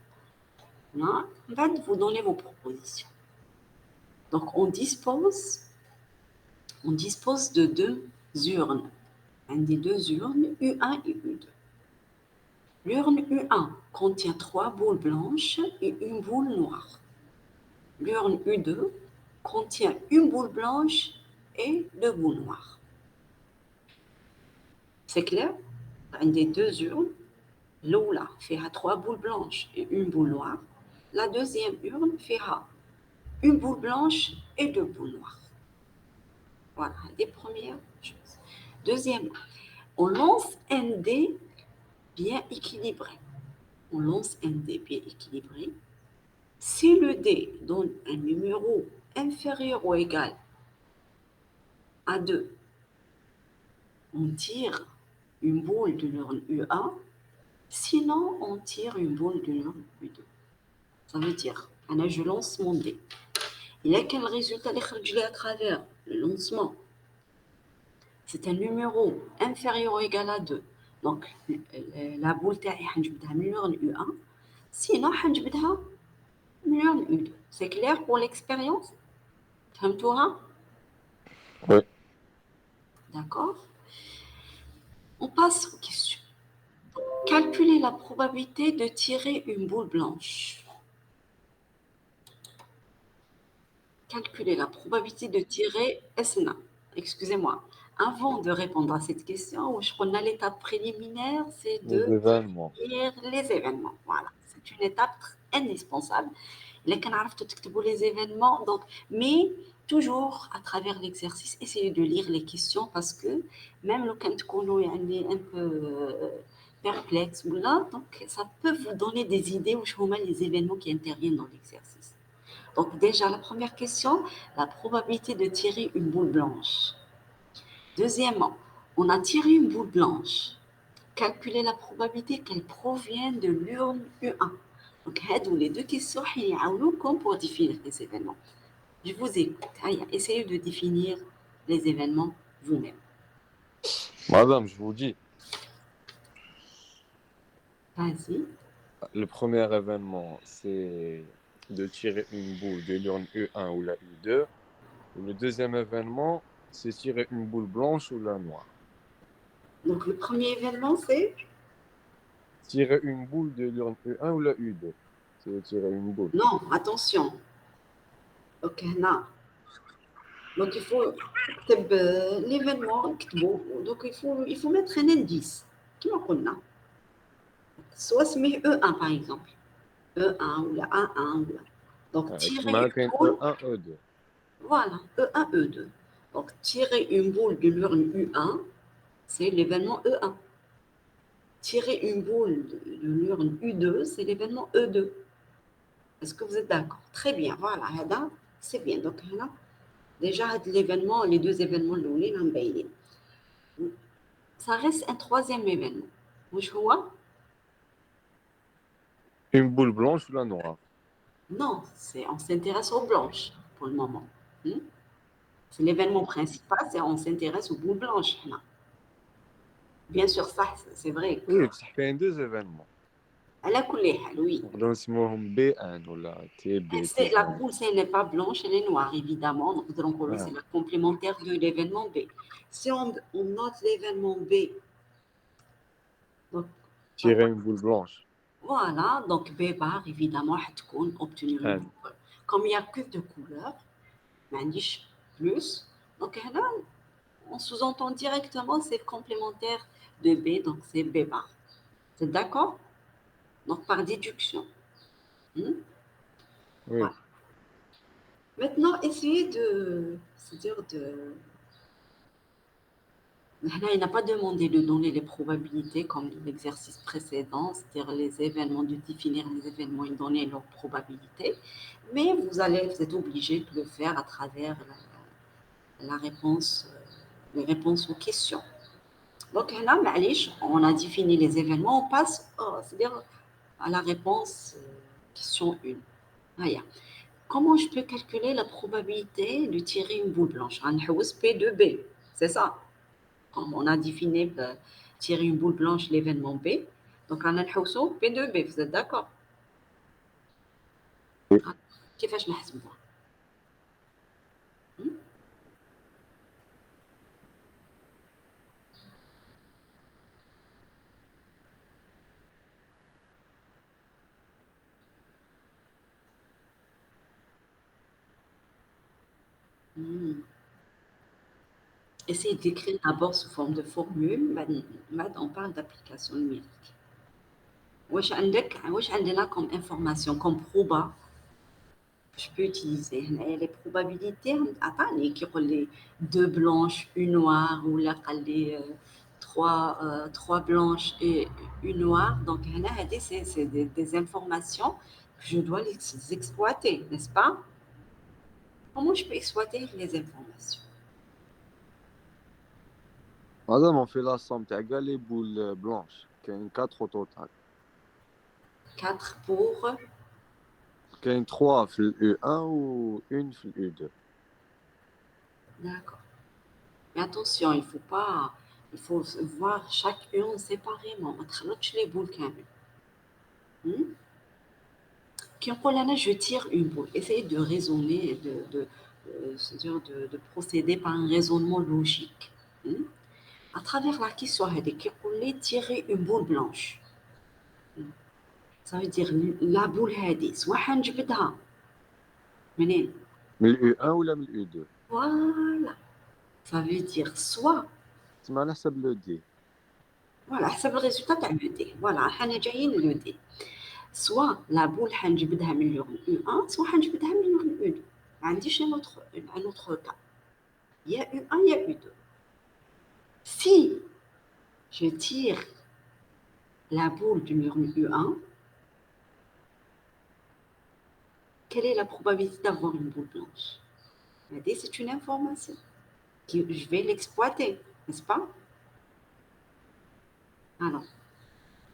Là, on va vous donner vos propositions. Donc, on dispose de deux urnes. Un des deux urnes, U1 et U2. L'urne U1 contient 3 boules blanches et une boule noire. L'urne U2 contient une boule blanche et 2 boules noires. C'est clair? Un des deux urnes, l'oula fait 3 boules blanches et une boule noire. La deuxième urne fait une boule blanche et 2 boules noires. Voilà, les premières choses. Deuxièmement, on lance un dé bien équilibré. On lance un dé bien équilibré. Si le dé donne un numéro inférieur ou égal à 2, on tire une boule de l'urne U1, sinon on tire une boule de l'urne U2. Ça veut dire, je lance mon dé. Il y a quel résultat à travers le lancement? C'est un numéro inférieur ou égal à 2. Donc, la boule est l'urne U1, sinon l'urne U2. C'est clair pour l'expérience? فهمتوها?
Oui.
D'accord? On passe aux questions. Calculez la probabilité de tirer une boule blanche. Calculez la probabilité de tirer SNA. Excusez-moi. Avant de répondre à cette question, je prends l'étape préliminaire, c'est
Les
de
événements.
lire les événements. Voilà, c'est une étape indispensable. Les les événements, donc, mais toujours à travers l'exercice, essayez de lire les questions parce que même le quand on est un peu perplexe ou là, donc ça peut vous donner des idées ou les événements qui interviennent dans l'exercice. Donc déjà, la première question, la probabilité de tirer une boule blanche. Deuxièmement, on a tiré une boule blanche. Calculez la probabilité qu'elle provienne de l'urne U1. Donc, les deux questions comme pour définir les événements. Je vous écoute. Essayez de définir les événements vous-même.
Madame, je vous dis,
Vas-y.
le premier événement, c'est de tirer une boule de l'urne U1 ou la U2. Et le deuxième événement, c'est tirer une boule blanche ou la noire.
Donc, le premier événement, c'est
Tirer une boule de l'urne U1 ou la U2. C'est tirer une boule.
non, attention. Ok, non. Donc, il faut l'événement. Donc, il faut mettre un indice. Qui qu'on a? Soit se met E1 par exemple. E1 ou la A1 ou la. Donc, tirer une boule.
E1, E2.
Voilà, E1, E2. Donc, tirer une boule de l'urne U1, c'est l'événement E1. Tirer une boule de l'urne U2, c'est l'événement E2. Est-ce que vous êtes d'accord? Très bien, voilà, c'est bien. Donc, là, déjà, l'événement, les deux événements, ça reste un troisième événement. واش هو؟
Une boule blanche ou la noire.
Non, on s'intéresse aux blanches pour le moment. C'est l'événement principal, c'est on s'intéresse aux boules blanches. Bien sûr, ça, c'est vrai.
Oui, parce qu'il y a deux événements.
على كل حال, oui.
Donc, نسموهم B1 ou la TB,
La
T1.
boule, elle n'est pas blanche, elle est noire, évidemment. Donc,
Ah.
c'est la complémentaire de l'événement B. Si on note l'événement B, donc,
tirer une boule blanche.
Voilà, donc B bar, évidemment, obtenir une
N.
boule. Comme il n'y a que deux couleurs, maniche plus, donc là, on sous-entend directement c'est complémentaire de B, donc c'est B bar. C'est d'accord? Donc par déduction. Hmm?
Oui.
Voilà. Maintenant, essayez c'est-à-dire là, il n'a pas demandé de donner les probabilités comme l'exercice précédent, c'est-à-dire les événements, de définir les événements et donner leurs probabilités. Mais vous êtes obligé de le faire à travers la réponse, les réponses aux questions. Donc là, on a défini les événements, on passe c'est-à-dire à la réponse question 1. Voilà. Comment je peux calculer la probabilité de tirer une boule blanche? On a P de B, c'est ça. Comme on a défini tirer une boule blanche l'événement B, donc on a P de B, vous êtes d'accord? كيفاش نحسبوها؟ Essayez d'écrire d'abord sous forme de formule, on parle d'application numérique. واش عندنا comme information, comme proba, je peux utiliser les probabilités عطاني كيقول لي deux blanches, une noire, ou là قال لي trois blanches et une noire. Donc هنا هذه c'est des informations que je dois les exploiter, n'est-ce pas? Comment je peux exploiter les informations?
Madame, on fait la somme. Tu as les boules blanches. Il y a 4 au total.
4 pour...
Il y a 3 في U1 ou une في U2.
D'accord. Mais attention, il faut voir chacune séparément. ما تخلطش les boules كامل. Qui je tire une boule. Essayez de raisonner, c'est-à-dire de procéder par un raisonnement logique. À travers la question, qui tirer une boule blanche. Ça veut dire la boule هذه soit حنجبدها منين؟
من U1 ولا من U2.
Voilà. Ça veut dire soit
تسمى على حسب لو دي.
voilà, حسب الريزلtat تاع لو دي. Voilà, حنا جايين لو دي. Soit la boule حنجبدها من لورن U1, soit حنجبدها من لورن U2. ما عنديش un autre cas. Il y a U1, il y a U2. Si je tire la boule du l'urne U1, quelle est la probabilité d'avoir une boule blanche? C'est une information que je vais l'exploiter, n'est-ce pas? Alors,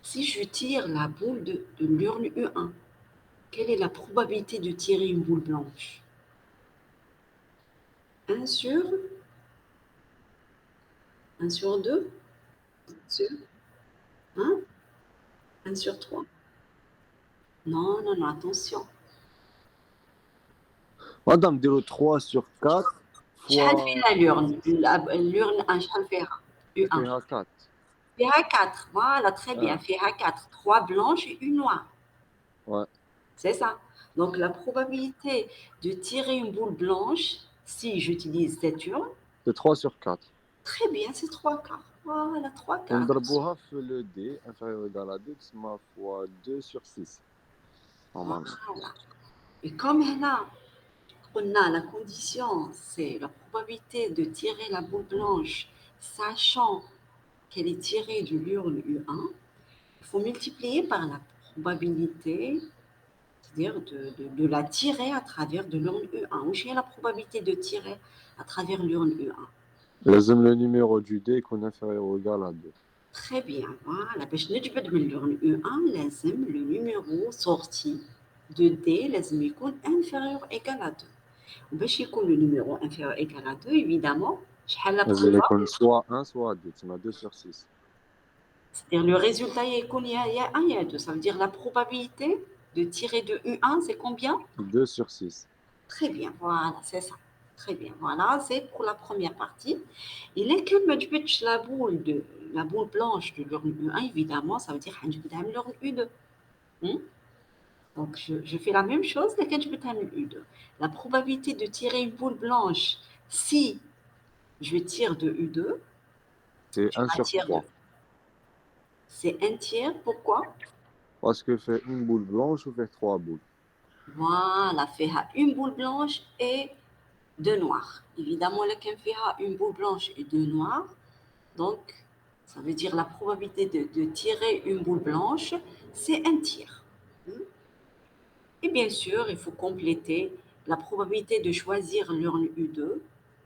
si je tire la boule de l'urne U1, quelle est la probabilité de tirer une boule blanche? 1 sur 2? 1 1 sur 3? Non, non, non, attention.
Madame, dire 3 sur 4
شحال
fois...
فيها l'urne? L'urne شحال فيها؟ U1.
فيها 4.
فيها 4, voilà, très bien. فيها 4, 3 blanches et une noire.
Ouais.
C'est ça. Donc la probabilité de tirer une boule blanche, si j'utilise cette urne,
C'est 3 sur 4.
très bien, c'est 3 quarts. Voilà, 3 quarts.
ونضربوها في le D inférieur ou égal à 2 تسمى fois 2 sur 6. Normalement.
Voilà. Et comme là, on a la condition, c'est la probabilité de tirer la boule blanche, sachant qu'elle est tirée de l'urne U1, il faut multiplier par la probabilité, c'est-à-dire de la tirer à travers de l'urne U1. Où j'ai la probabilité de tirer à travers l'urne U1?
لازم le numéro du D يكون inférieur ou égal à 2.
Très bien, voilà. باش نجبد من l'urne U1 لازم le numéro sorti de D لازم يكون inférieur ou égal à 2. وباش يكون le numéro inférieur ou égal à 2, évidemment, شحال la
لازم
preuve?
يكون soit 1 soit 2 تسمى 2 sur 6.
C'est-à-dire le résultat يكون il y a 1, il y a 2. Ça veut dire la probabilité de tirer de U1, c'est combien?
2 sur 6.
Très bien, voilà, c'est ça. Très bien. Voilà, c'est pour la première partie. Et là, quand je mets la boule blanche de l'urne U1, évidemment, ça veut dire que je vais l'urne U2. Hmm? Donc, je fais la même chose dès que je vais U2. La probabilité de tirer une boule blanche, si je tire de U2,
C'est
je
1
la
sur
tire de.
3.
C'est un tiers. Pourquoi?
Parce que fait une boule blanche ou fait 3 boules.
Voilà, fait une boule blanche et deux noirs. Évidemment, là, quand fait une boule blanche et deux noirs, donc, ça veut dire la probabilité de tirer une boule blanche, c'est un tiers. Et bien sûr, il faut compléter la probabilité de choisir l'urne U2,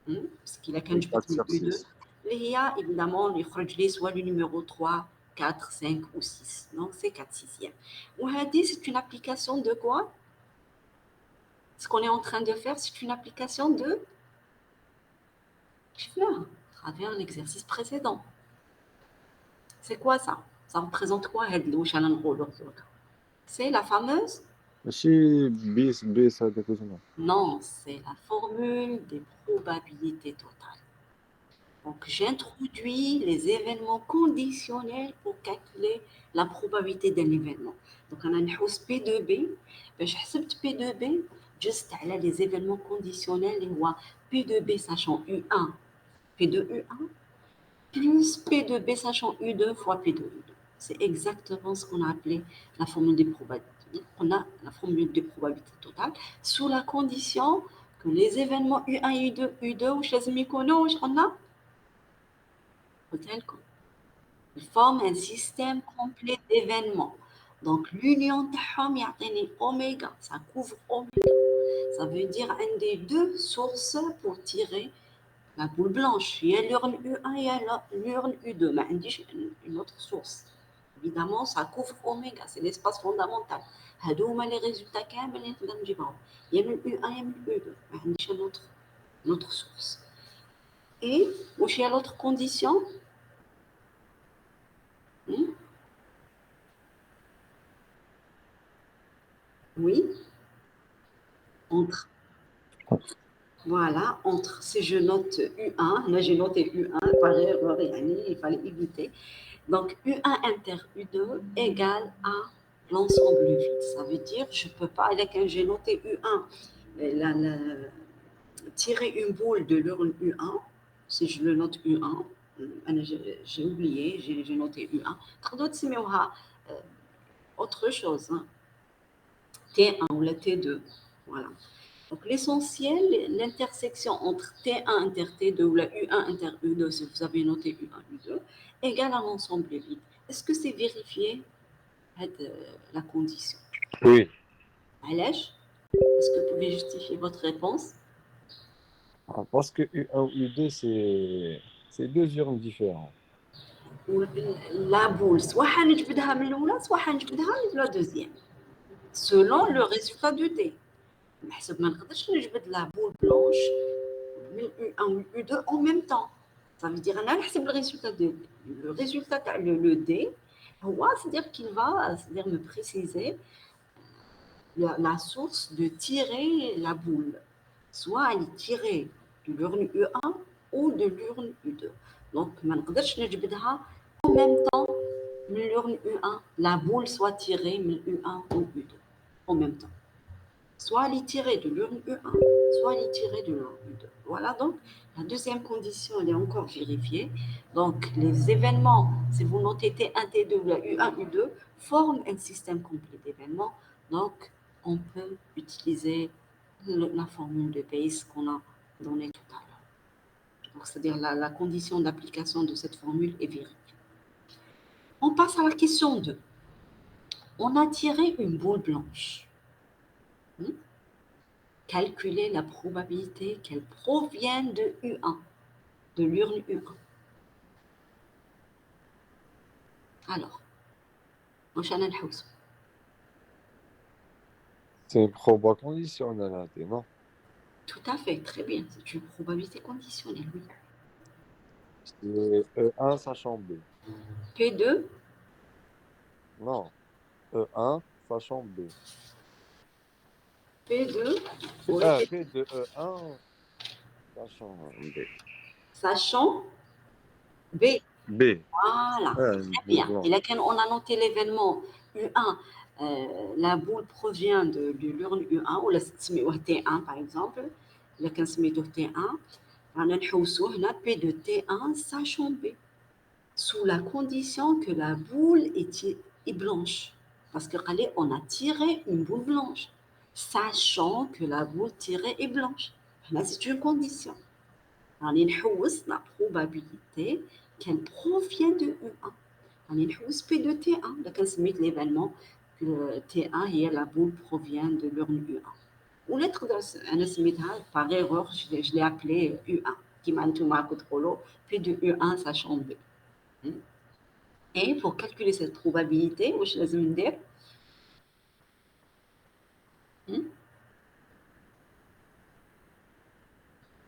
parce qu'il a qu'un
C'est 4
U2.
sur 6.
Il y a évidemment les soit le numéro 3, 4, 5 ou 6. Donc, c'est 4 sixièmes. Ouhadi, c'est une application de quoi? Ce qu'on est en train de faire, c'est une application de à travers l'exercice précédent. C'est quoi ça? Ça représente quoi? C'est la fameuse.
ماشي بيس هذاك وزنا.
Non, c'est la formule des probabilités totales. Donc, j'introduis les événements conditionnels pour calculer la probabilité d'un événement. Donc, on a une hausse P2B. Je حسبت P2B juste على les événements conditionnels et moi P2B sachant U1, P2U1 plus P2B sachant U2 fois P2U2. C'est exactement ce qu'on a appelé la formule des probabilités. On a la formule des probabilités totales sous la condition que les événements U1 et U2 ou chez on a ils forment un système complet d'événements. Donc l'union de oméga, ça couvre oméga. Ça veut dire une des deux sources pour tirer la boule blanche. Il y a l'urne U1 et il y a l'urne U2. Mais une autre source. Évidemment, ça couvre oméga, c'est l'espace fondamental. هادو les résultats كامل اللي نقدر نجيبهم. Il y a le U1 et le U2. ما عنديش une autre source. Et واش هي l'autre condition? Hmm? Oui, entre. Voilà, entre. Si je note U1, là j'ai noté U1, par erreur, il fallait éviter. Donc U1 inter U2 égale à l'ensemble vide. Ça veut dire, je ne peux pas, quand j'ai noté U1, tirer une boule de l'urne U1, si je le note U1, j'ai oublié, j'ai noté U1. D'autres, c'est autre chose, hein. T1 ou la T2. Voilà. Donc l'essentiel, l'intersection entre T1 inter T2 ou la U1 inter U2, si vous avez noté U1, U2, égale à l'ensemble vide. Est-ce que c'est vérifié la condition?
Oui.
Est-ce que vous pouvez justifier votre réponse?
Parce que U1 ou U2, c'est deux urnes différentes.
La boule, soit حنجبدها من الأولى, soit حنجبدها من la deuxième, selon le résultat du D. نحسب ما نقدرش نجبد la boule blanche من U1 ou U2 en même temps. Ça veut dire أنا نحسب le résultat le D c'est-à-dire qu'il va c'est-à-dire me préciser la source de tirer la boule. Soit elle est tirée de l'urne U1 ou de l'urne U2. Donc, ما نقدرش نجبدها en même temps من l'urne U1. La boule soit tirée من U1 ou U2 en même temps. Soit elle est tirée de l'urne U1, soit elle est tirée de l'urne U2. Voilà, donc la deuxième condition, elle est encore vérifiée. Donc, les événements, si vous notez T1, T2 ou la U1, U2, forment un système complet d'événements. Donc, on peut utiliser la formule de Bayes qu'on a donnée tout à l'heure. Donc, c'est-à-dire la condition d'application de cette formule est vérifiée. On passe à la question 2. On a tiré une boule blanche. Calculer la probabilité qu'elle provienne de U1, de l'urne U1. Alors,
C'est une proba conditionnelle, non?
tout à fait, très bien. C'est une probabilité conditionnelle, oui.
C'est E1 sachant B.
P2,
Non, E1 sachant B.
P2, oui,
Ah, P de E1. Sachant B.
Sachant B.
B.
Voilà,
Une
très
boule
bien. Et
blanche.
là, quand on a noté l'événement U1, la boule provient de l'urne U1 ou la T1 par exemple. Là, quand c'est T1, on a P de T1 sachant B, sous la condition que la boule est blanche. Parce qu'on a tiré une boule blanche, sachant que la boule tirée est blanche. Là, c'est une condition. On la probabilité qu'elle provient de U1. On P de T1. Là, quand c'est l'événement que T1 et la boule provient de l'urne U1. Ou l'être par erreur, je l'ai appelé U1, qui m'a tout marqué P de U1 sachant B. Et pour calculer cette probabilité,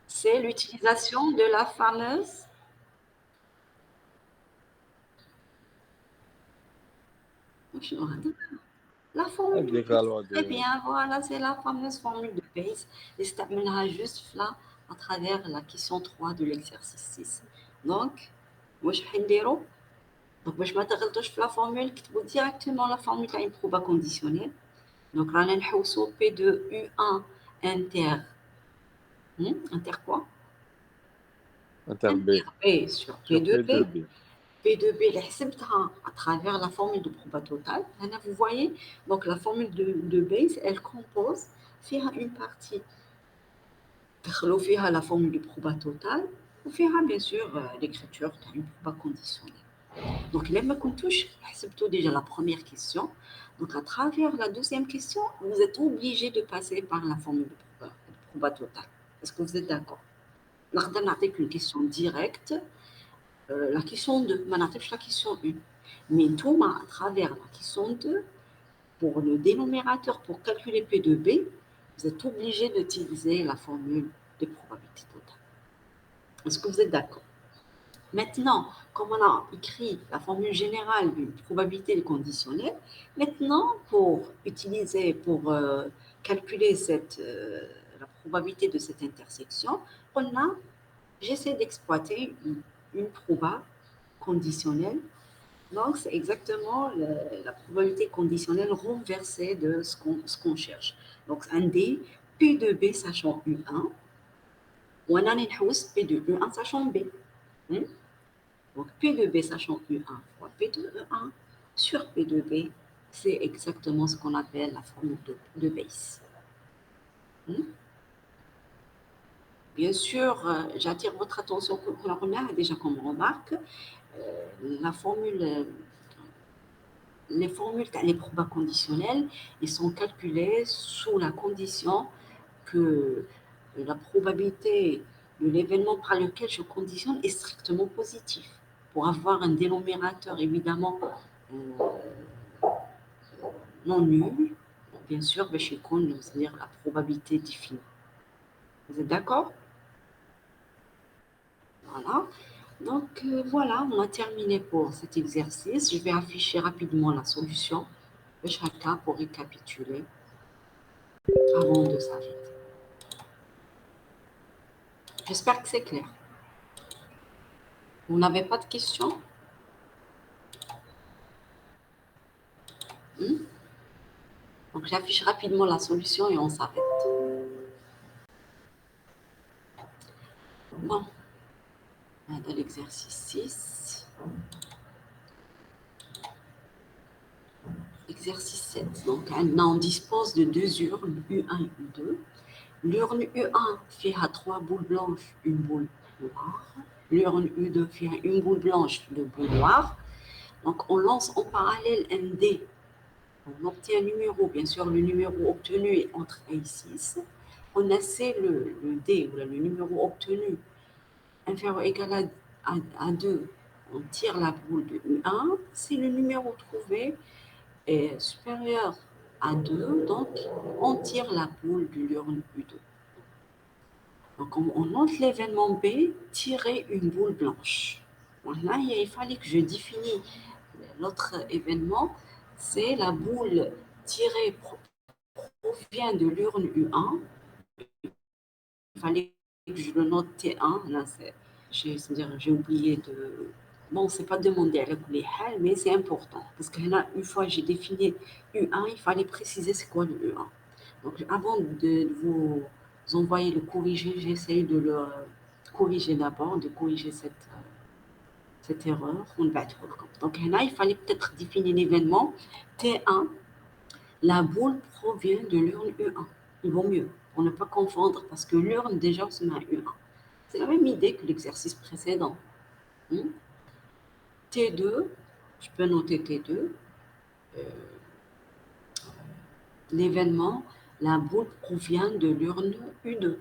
c'est l'utilisation de la fameuse la formule de Bayes. Très bien, voilà, c'est la fameuse formule de Bayes. Et c'est juste là à travers la question 3 de l'exercice 6. Donc, moi, je vais donc, je m'intéresse à la formule qui vous directement la formule d'une proba conditionnelle. Donc, on a P de U1 inter. Inter quoi?
Inter B.
Inter B sur P de B.
P2B.
P de B, à travers la formule de proba totale. Là, vous voyez, donc la formule de Bayes, elle compose, fait une partie, la formule de proba totale, ou fera bien sûr l'écriture d'une proba conditionnelle. Donc, là, on touche plutôt déjà la première question. Donc, à travers la deuxième question, vous êtes obligé de passer par la formule de proba totale. Est-ce que vous êtes d'accord? On a une question directe. La question 2, la question 1. Mais tout, à travers la question 2, pour le dénominateur, pour calculer P de B, vous êtes obligé d'utiliser la formule de probabilité totale. Est-ce que vous êtes d'accord? Maintenant, comme on a écrit la formule générale d'une probabilité conditionnelle, maintenant, pour calculer la probabilité de cette intersection, j'essaie d'exploiter une proba conditionnelle. Donc, c'est exactement la probabilité conditionnelle renversée de ce qu'on cherche. Donc, un D, P de B sachant U1, ou un annexe P de U1 sachant B. Donc, P de B sachant U1 fois P de E1 sur P de B, c'est exactement ce qu'on appelle la formule de Bayes. Bien sûr, j'attire votre attention que la première, déjà comme remarque, les formules, les probas conditionnelles, ils sont calculés sous la condition que la probabilité de l'événement par lequel je conditionne est strictement positif. Pour avoir un dénominateur évidemment non nul, bien sûr, c'est-à-dire la probabilité définie. Vous êtes d'accord? Voilà. Donc voilà, on a terminé pour cet exercice. Je vais afficher rapidement la solution de chacun pour récapituler avant de s'arrêter. J'espère que c'est clair. Vous n'avez pas de questions? Donc j'affiche rapidement la solution et on s'arrête. Bon, dans l'exercice 6. Exercice 7. Donc là, on dispose de deux urnes, U1 et U2. L'urne U1 fait à 3 boules blanches, une boule noire. L'urne U2 fait une boule blanche, deux boules noires. Donc on lance en parallèle un dé. On obtient un numéro, bien sûr le numéro obtenu est entre 1 et 6. On essaie le dé, ou le numéro obtenu inférieur ou égal à 2. On tire la boule de U1. Si le numéro trouvé est supérieur à 2, donc on tire la boule de l'urne U2. Donc on note l'événement B, tirer une boule blanche. Donc là, il fallait que je définisse l'autre événement, c'est la boule tirée provient de l'urne U1. Il fallait je le note T1, là, c'est-à-dire, j'ai oublié de. Bon, c'est pas demandé à la Hal, mais c'est important. Parce que là, une fois j'ai défini U1, il fallait préciser c'est quoi le U1. Donc, avant de vous envoyer le corriger, j'essaye de le corriger d'abord, de corriger cette erreur. Donc, là, il fallait peut-être définir l'événement T1. La boule provient de l'urne U1. Il vaut mieux, pour ne pas confondre, parce que l'urne, déjà, c'est un U1. C'est la même idée que l'exercice précédent. Hmm? T2, je peux noter T2. L'événement, la boule provient de l'urne U2.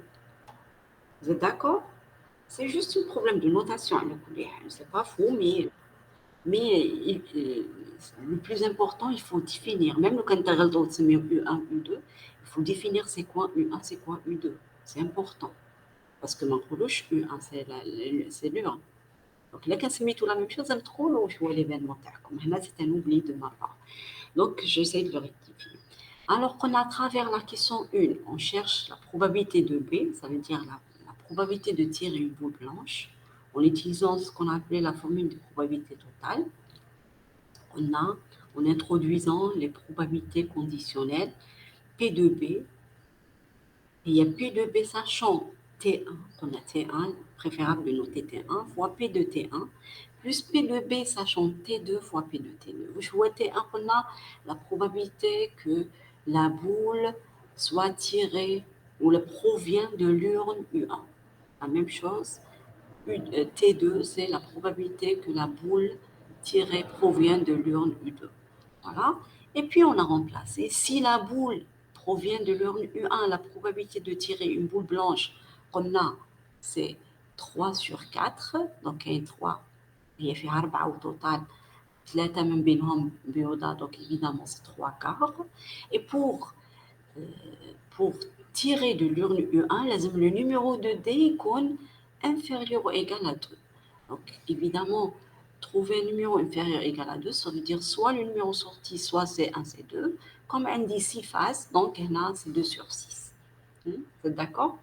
Vous êtes d'accord? C'est juste un problème de notation. C'est pas faux, mais le plus important, il faut définir. Même le cantal U1, U2, il faut définir c'est quoi U1, c'est quoi U2. C'est important. Parce que mon U1, c'est l'urne. Donc, là, quand c'est mis tout la même chose, c'est trop long, je vois l'événement. Là, c'est un oubli de ma part. Donc, j'essaie de le rectifier. Alors qu'on a à travers la question 1, on cherche la probabilité de B, ça veut dire la probabilité de tirer une boule blanche, en utilisant ce qu'on appelait la formule de probabilité totale. En introduisant les probabilités conditionnelles P de B, et il y a P de B sachant T1, qu'on a T1, préférable de noter T1, fois P de T1, plus P de B sachant T2 fois P de T2. Vous voyez T1, on a la probabilité que la boule soit tirée ou le provient de l'urne U1. La même chose, T2, c'est la probabilité que la boule tirée provient de l'urne U2. Voilà. Et puis on a remplacé. Si la boule provient de l'urne U1, la probabilité de tirer une boule blanche qu'on a, c'est 3 sur 4. Donc, il y a 3. Il y a fait 4 au total. 3 من بينهم بيضاء, donc évidemment c'est 3 quarts. Et pour tirer de l'urne U1, le numéro de D est inférieur ou égal à 2. Donc, évidemment, trouver un numéro inférieur ou égal à 2, ça veut dire soit le numéro sorti, soit c'est 1, c'est 2. Comme on dit 6 faces, donc là, c'est 2 sur 6. Vous êtes d'accord?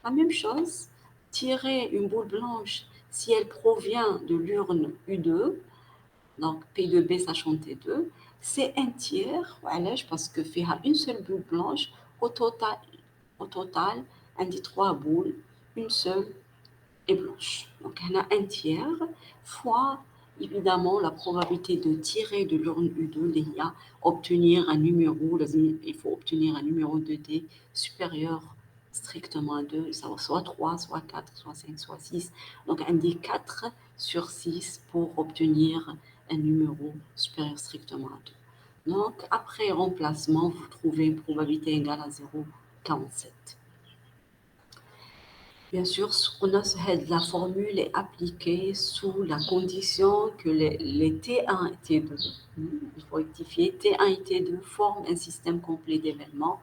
La même chose, tirer une boule blanche, si elle provient de l'urne U2, donc P de B sachant T2, c'est un tiers, voilà, parce que faire une seule boule blanche, au total, on dit 3 boules, une seule est blanche. Donc on a un tiers fois, évidemment, la probabilité de tirer de l'urne U2, obtenir un numéro, il faut obtenir un numéro de D supérieur strictement à 2, ça va soit 3, soit 4, soit 5, soit 6. Donc on dit 4 sur 6 pour obtenir un numéro supérieur strictement à 2. Donc après remplacement, vous trouvez une probabilité égale à 0,47. Bien sûr, la formule est appliquée sous la condition que les T1 et T2, il faut rectifier, T1 et T2 forment un système complet d'événements.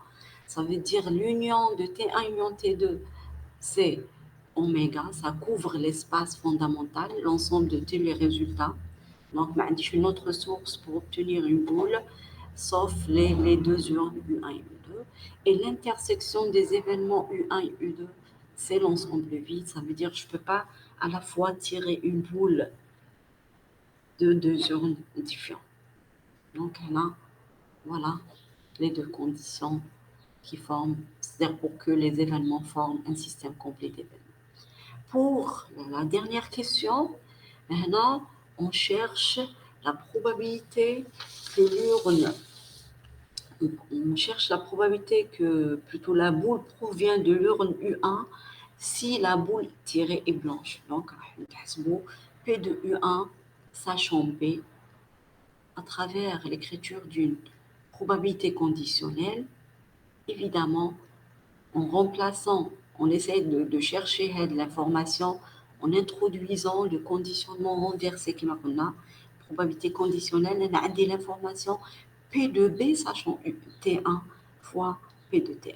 Ça veut dire l'union de T1 union T2, c'est oméga, ça couvre l'espace fondamental, l'ensemble de tous les résultats. Donc, je suis une autre source pour obtenir une boule, sauf les deux urnes U1 et U2. Et l'intersection des événements U1 et U2, c'est l'ensemble vide. Ça veut dire que je ne peux pas à la fois tirer une boule de deux urnes différentes. Donc là, voilà les deux conditions qui forment, c'est-à-dire pour que les événements forment un système complet d'événements. Pour la dernière question, maintenant, on cherche la probabilité que l'urne, on cherche la probabilité que plutôt la boule provient de l'urne U1 si la boule tirée est blanche. Donc, P de U1, sachant P, à travers l'écriture d'une probabilité conditionnelle, évidemment, en remplaçant, on essaie de chercher l'information en introduisant le conditionnement renversé qui m'a donné, probabilité conditionnelle, on a dit l'information P de B sachant T1 fois P de T1.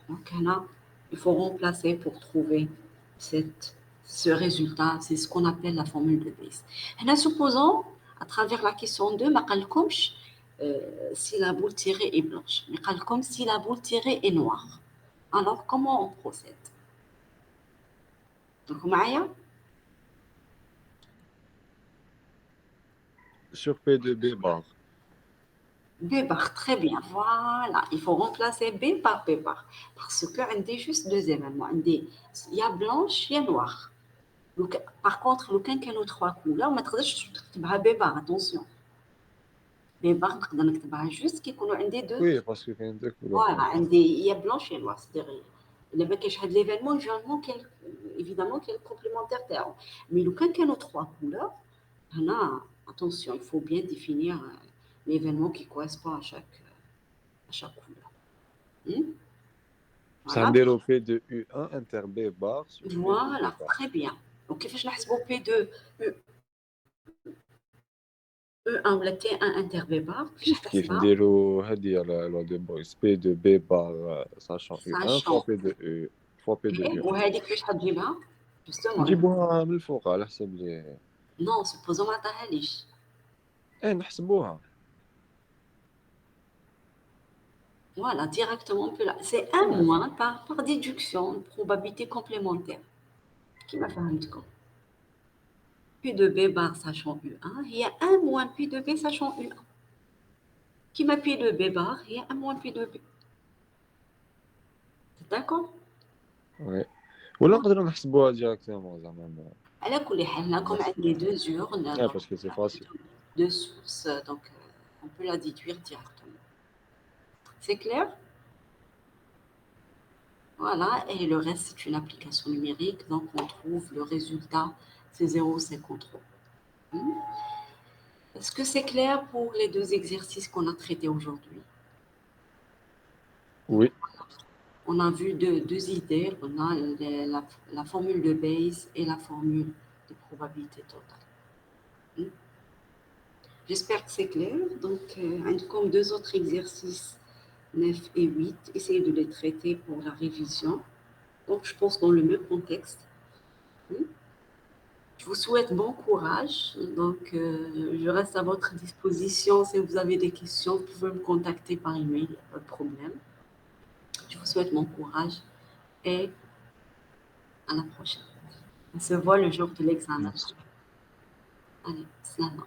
Donc là, il faut remplacer pour trouver ce résultat, c'est ce qu'on appelle la formule de Bayes. Et là, supposons, à travers la question 2, si la boule tirée est blanche, mais si la boule tirée est noire. Alors, comment on procède? Donc, معايا
Sur P2B bar.
B bar, très bien. Voilà, il faut remplacer B par B bar. Parce que on a juste deux événements. Il y a blanche, il y a noir. Donc, par contre, le كان كانوا trois couleurs, ما تقدرش تكتبها B bar, attention. B bar نقدر نكتبها juste كي يكونوا عندي deux.
Oui, parce que c'est deux couleurs.
Voilà, il y a blanche et noir. C'est-à-dire, لما كيشهد l'événement, généralement, évidemment, qu'il est complémentaire تاعو. Mais le كان كانوا trois couleurs, هنا, attention, il faut bien définir l'événement qui correspond à chaque couleur.
Ça
Voilà.
veut dire P2U1 inter B bar sur P2B
Voilà,
bar.
très bien. Donc, كيفاش نحسبوا P2 E1 ولا T1 inter B bar كيفاش
كيف
تحسبها
نديرو هذه على لو دو بويس P2B bar sachant U1 fois
sachant
P2U fois P2U1.
وهذيك كيفاش حتجيبها justement
نجيبوها من الفوق على حسب لي
non supposons ما عطاهاليش
نحسبوها.
voilà directement on peut là c'est un
Ouais.
moins par déduction une probabilité complémentaire كيما فهمتكم P de B bar sachant U1 il y a un moins P de B sachant U1 كيما P de B bar il y a un moins P de B d'accord
Ouais. ولا نقدروا نحسبوها ديريكتومون زعما.
على كل حال هنا comme عندي deux urnes
Ouais, parce que c'est facile.
deux sources donc on peut la déduire directement c'est clair. Voilà, et le reste, c'est une application numérique. Donc, on trouve le résultat, c'est 0,53. Est-ce que c'est clair pour les deux exercices qu'on a traités aujourd'hui?
Oui.
On a vu deux idées. On a la formule de Bayes et la formule de probabilité totale. J'espère que c'est clair. Donc, comme deux autres exercices, 9 et 8, essayez de les traiter pour la révision. Donc, je pense dans le même contexte. Je vous souhaite bon courage. Donc, je reste à votre disposition. Si vous avez des questions, vous pouvez me contacter par email, il n'y a pas de problème. Je vous souhaite bon courage et à la prochaine. On se voit le jour de l'examen. Allez, salam.